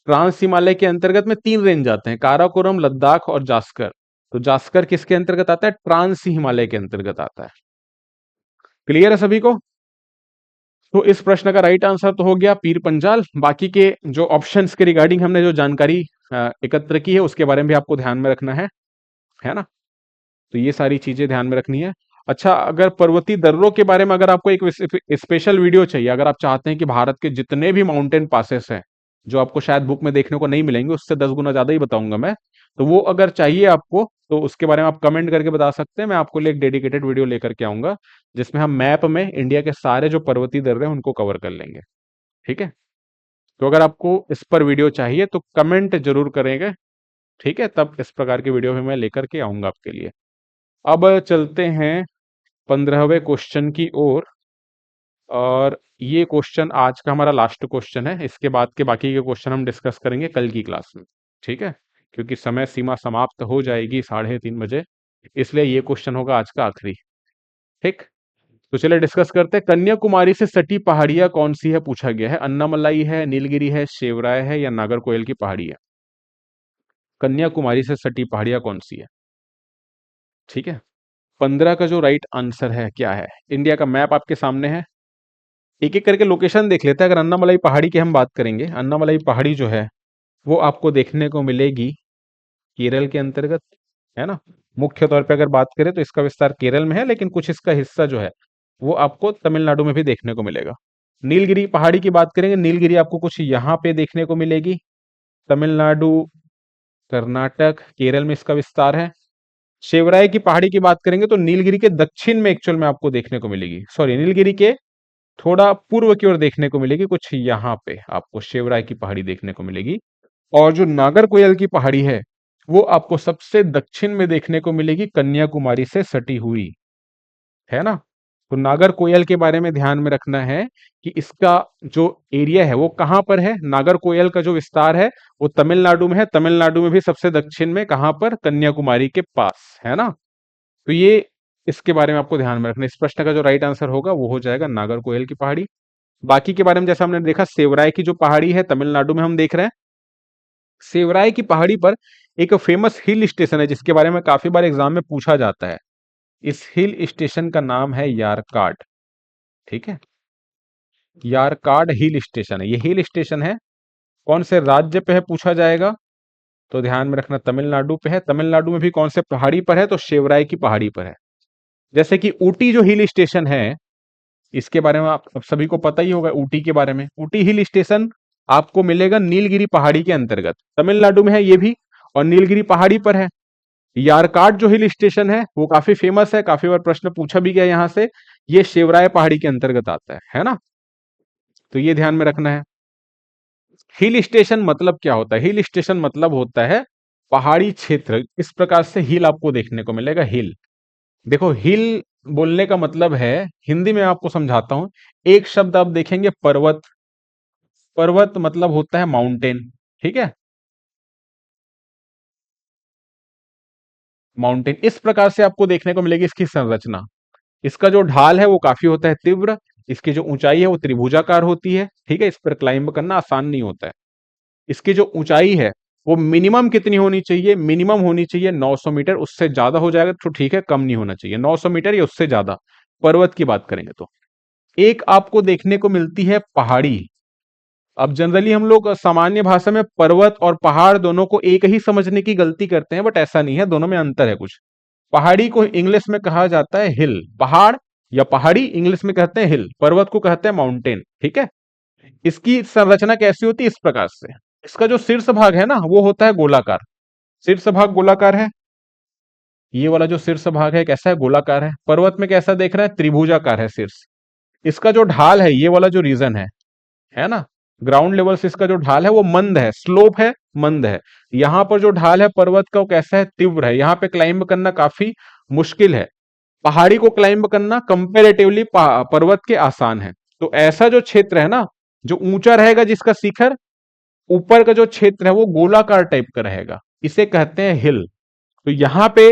ट्रांस हिमालय के अंतर्गत में तीन रेंज आते हैं, काराकोरम, लद्दाख और जास्कर। तो जास्कर किसके अंतर्गत आता है, ट्रांस हिमालय के अंतर्गत आता है। क्लियर है सभी को। तो इस प्रश्न का राइट आंसर तो हो गया पीर पंजाल। बाकी के जो ऑप्शंस के रिगार्डिंग हमने जो जानकारी एकत्र की है उसके बारे में भी आपको ध्यान में रखना है ना। तो ये सारी चीजें ध्यान में रखनी है। अच्छा, अगर पर्वतीय दर्रों के बारे में अगर आपको एक स्पेशल वीडियो चाहिए, अगर आप चाहते हैं कि भारत के जितने भी माउंटेन पासेस हैं जो आपको शायद बुक में देखने को नहीं मिलेंगे, उससे 10 गुना ज्यादा ही बताऊंगा मैं, तो वो अगर चाहिए आपको तो उसके बारे में आप कमेंट करके बता सकते हैं। मैं आपको लिए एक डेडिकेटेड वीडियो लेकर के आऊंगा जिसमें हम मैप में इंडिया के सारे जो पर्वतीय दर्रे हैं उनको कवर कर लेंगे। ठीक है, तो अगर आपको इस पर वीडियो चाहिए तो कमेंट जरूर करेंगे। ठीक है, तब इस प्रकार की वीडियो भी मैं लेकर के आऊंगा आपके लिए। अब चलते हैं 15वें क्वेश्चन की ओर। और ये क्वेश्चन आज का हमारा लास्ट क्वेश्चन है। इसके बाद के बाकी के क्वेश्चन हम डिस्कस करेंगे कल की क्लास में। ठीक है, क्योंकि समय सीमा समाप्त हो जाएगी 3:30 बजे, इसलिए ये क्वेश्चन होगा आज का आखिरी। ठीक, तो चलिए डिस्कस करते हैं। कन्याकुमारी से सटी पहाड़ियां कौन सी है, पूछा गया है। अन्नामलाई है, नीलगिरी है, शेवराय है, या नागरकोयल की पहाड़ी है। कन्याकुमारी से सटी पहाड़ियां कौन सी है। ठीक है, 15 का जो राइट आंसर है क्या है। इंडिया का मैप आपके सामने है, एक एक करके लोकेशन देख लेते हैं। अगर अन्नामलाई पहाड़ी की हम बात करेंगे, अन्नामलाई पहाड़ी जो है वो आपको देखने को मिलेगी केरल के अंतर्गत, है ना। मुख्य तौर पे अगर बात करें तो इसका विस्तार केरल में है, लेकिन कुछ इसका हिस्सा जो है वो आपको तमिलनाडु में भी देखने को मिलेगा। नीलगिरी पहाड़ी की बात करेंगे, नीलगिरी आपको कुछ यहाँ पे देखने को मिलेगी, तमिलनाडु, कर्नाटक, केरल में इसका विस्तार है। शेवराय की पहाड़ी की बात करेंगे तो नीलगिरी के दक्षिण में एक्चुअल में आपको देखने को मिलेगी, सॉरी नीलगिरी के थोड़ा पूर्व की ओर देखने को मिलेगी, कुछ यहाँ पे आपको शेवराय की पहाड़ी देखने को मिलेगी। और जो नागरकोयल की पहाड़ी है वो आपको सबसे दक्षिण में देखने को मिलेगी, कन्याकुमारी से सटी हुई, है ना। तो नागरकोयल के बारे में ध्यान में रखना है कि इसका जो एरिया है वो कहां पर है। नागरकोयल का जो विस्तार है वो तमिलनाडु में है, तमिलनाडु में भी सबसे दक्षिण में, कहां पर, कन्याकुमारी के पास, है ना। तो ये इसके बारे में आपको ध्यान में रखना है। इस प्रश्न का जो राइट आंसर होगा वो हो जाएगा नागरकोयल की पहाड़ी। बाकी के बारे में जैसा हमने देखा, सेवराय की जो पहाड़ी है तमिलनाडु में हम देख रहे हैं। सेवराय की पहाड़ी पर एक फेमस हिल स्टेशन है जिसके बारे में काफी बार एग्जाम में पूछा जाता है। इस हिल स्टेशन का नाम है यारकाड। ठीक है, यारकाड हिल स्टेशन है, ये हिल स्टेशन है। कौन से राज्य पे है पूछा जाएगा, तो ध्यान में रखना तमिलनाडु पे है। तमिलनाडु में भी कौन से पहाड़ी पर है, तो शेवराय की पहाड़ी पर है। जैसे कि ऊटी जो हिल स्टेशन है, इसके बारे में आप सभी को पता ही होगा। ऊटी के बारे में, ऊटी हिल स्टेशन आपको मिलेगा नीलगिरी पहाड़ी के अंतर्गत, तमिलनाडु में है ये भी, और नीलगिरी पहाड़ी पर है। यारकाड जो हिल स्टेशन है वो काफी फेमस है, काफी बार प्रश्न पूछा भी गया यहां से, ये शिवराय पहाड़ी के अंतर्गत आता है ना। तो ये ध्यान में रखना है। हिल स्टेशन मतलब क्या होता है, हिल स्टेशन मतलब होता है पहाड़ी क्षेत्र। इस प्रकार से हिल आपको देखने को मिलेगा, हिल। देखो हिल बोलने का मतलब है, हिंदी में आपको समझाता हूं। एक शब्द आप देखेंगे पर्वत, पर्वत मतलब होता है माउंटेन। ठीक है, माउंटेन। इस प्रकार से आपको देखने को मिलेगी इसकी संरचना। इसका जो ढाल है वो काफी होता है तीव्र, इसकी जो ऊंचाई है वो त्रिभुजाकार होती है। ठीक है, इस पर क्लाइंब करना आसान नहीं होता है। इसकी जो ऊंचाई है वो मिनिमम कितनी होनी चाहिए, मिनिमम होनी चाहिए 900 मीटर। उससे ज्यादा हो जाएगा तो ठीक है, कम नहीं होना चाहिए, 900 मीटर या उससे ज्यादा पर्वत की बात करेंगे तो। एक आपको देखने को मिलती है पहाड़ी। अब जनरली हम लोग सामान्य भाषा में पर्वत और पहाड़ दोनों को एक ही समझने की गलती करते हैं, बट ऐसा नहीं है, दोनों में अंतर है कुछ। पहाड़ी को इंग्लिश में कहा जाता है हिल, पहाड़ या पहाड़ी इंग्लिश में कहते हैं हिल, पर्वत को कहते हैं माउंटेन। ठीक है, इसकी संरचना कैसी होती है, इस प्रकार से। इसका जो शीर्ष भाग है ना वो होता है गोलाकार, शीर्ष भाग गोलाकार है। ये वाला जो शीर्ष भाग है कैसा है, गोलाकार है। पर्वत में कैसा देख रहे हैं, त्रिभुजाकार है शीर्ष। इसका जो ढाल है, ये वाला जो रीजन है ना, ग्राउंड लेवल से इसका जो ढाल है वो मंद है, स्लोप है, मंद है। यहाँ पर जो ढाल है पर्वत का वो कैसा है, तीव्र है। यहाँ पे क्लाइंब करना काफी मुश्किल है। पहाड़ी को क्लाइंब करना कंपेरेटिवली पर्वत के आसान है। तो ऐसा जो क्षेत्र है ना, जो ऊंचा रहेगा, जिसका शिखर ऊपर का जो क्षेत्र है वो गोलाकार टाइप का रहेगा, इसे कहते हैं हिल। तो यहाँ पे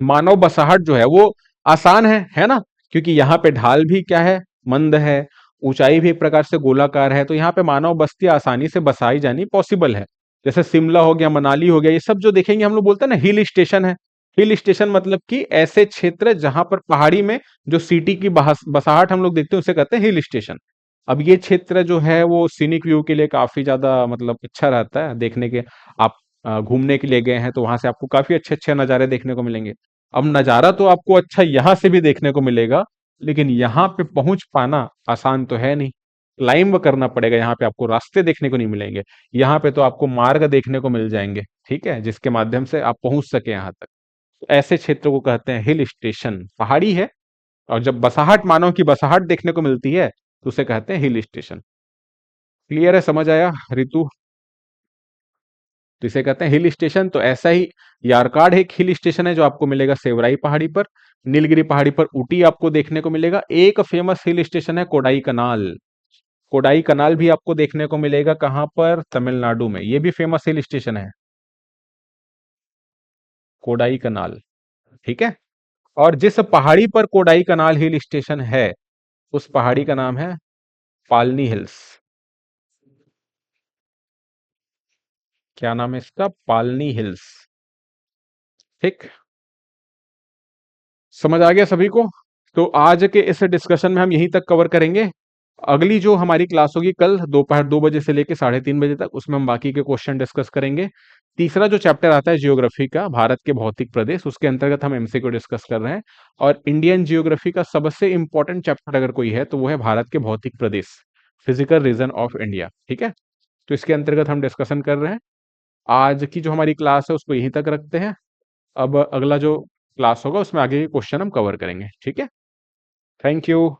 मानव बसाहट जो है वो आसान है ना, क्योंकि यहाँ पे ढाल भी क्या है, मंद है, ऊंचाई भी एक प्रकार से गोलाकार है। तो यहाँ पे मानव बस्ती आसानी से बसाई जानी पॉसिबल है। जैसे शिमला हो गया, मनाली हो गया, ये सब जो देखेंगे हम लोग बोलते हैं ना हिल स्टेशन है। हिल स्टेशन मतलब कि ऐसे क्षेत्र जहां पर पहाड़ी में जो सिटी की बसाहट हम लोग देखते हैं उसे कहते हैं हिल स्टेशन। अब ये क्षेत्र जो है वो सीनिक व्यू के लिए काफी ज्यादा मतलब अच्छा रहता है देखने के। आप घूमने के लिए गए हैं तो वहां से आपको काफी अच्छे अच्छे नज़ारे देखने को मिलेंगे। अब नज़ारा तो आपको अच्छा यहाँ से भी देखने को मिलेगा, लेकिन यहाँ पे पहुंच पाना आसान तो है नहीं, क्लाइंब करना पड़ेगा। यहाँ पे आपको रास्ते देखने को नहीं मिलेंगे, यहाँ पे तो आपको मार्ग देखने को मिल जाएंगे। ठीक है, जिसके माध्यम से आप पहुंच सके यहाँ तक। तो ऐसे क्षेत्र को कहते हैं हिल स्टेशन, पहाड़ी है। और जब बसाहट, मानव की बसाहट देखने को मिलती है तो उसे कहते हैं हिल स्टेशन। क्लियर है, समझ आया रितु? तो इसे कहते हैं हिल स्टेशन। तो ऐसा ही यारकाड एक हिल स्टेशन है जो आपको मिलेगा सेवराई पहाड़ी पर। नीलगिरी पहाड़ी पर ऊटी आपको देखने को मिलेगा। एक फेमस हिल स्टेशन है कोडाई कनाल। कोडाई कनाल भी आपको देखने को मिलेगा, कहां पर, तमिलनाडु में। ये भी फेमस हिल स्टेशन है, कोडाई कनाल। ठीक है, और जिस पहाड़ी पर कोडाई कनाल हिल स्टेशन है उस पहाड़ी का नाम है पालनी हिल्स। क्या नाम है इसका, पालनी हिल्स। ठीक, समझ आ गया सभी को? तो आज के इस डिस्कशन में हम यहीं तक कवर करेंगे। अगली जो हमारी क्लास होगी कल दोपहर 2 बजे से लेकर 3:30 बजे तक, उसमें हम बाकी के क्वेश्चन डिस्कस करेंगे। तीसरा जो चैप्टर आता है जियोग्राफी का, भारत के भौतिक प्रदेश, उसके अंतर्गत हम एमसीक्यू डिस्कस कर रहे हैं। और इंडियन जियोग्राफी का सबसे इंपॉर्टेंट चैप्टर अगर कोई है तो वो है भारत के भौतिक प्रदेश, फिजिकल रीजन ऑफ इंडिया। ठीक है, तो इसके अंतर्गत हम डिस्कशन कर रहे हैं। आज की जो हमारी क्लास है उसको यहीं तक रखते हैं। अब अगला जो क्लास होगा उसमें आगे के क्वेश्चन हम कवर करेंगे। ठीक है, थैंक यू।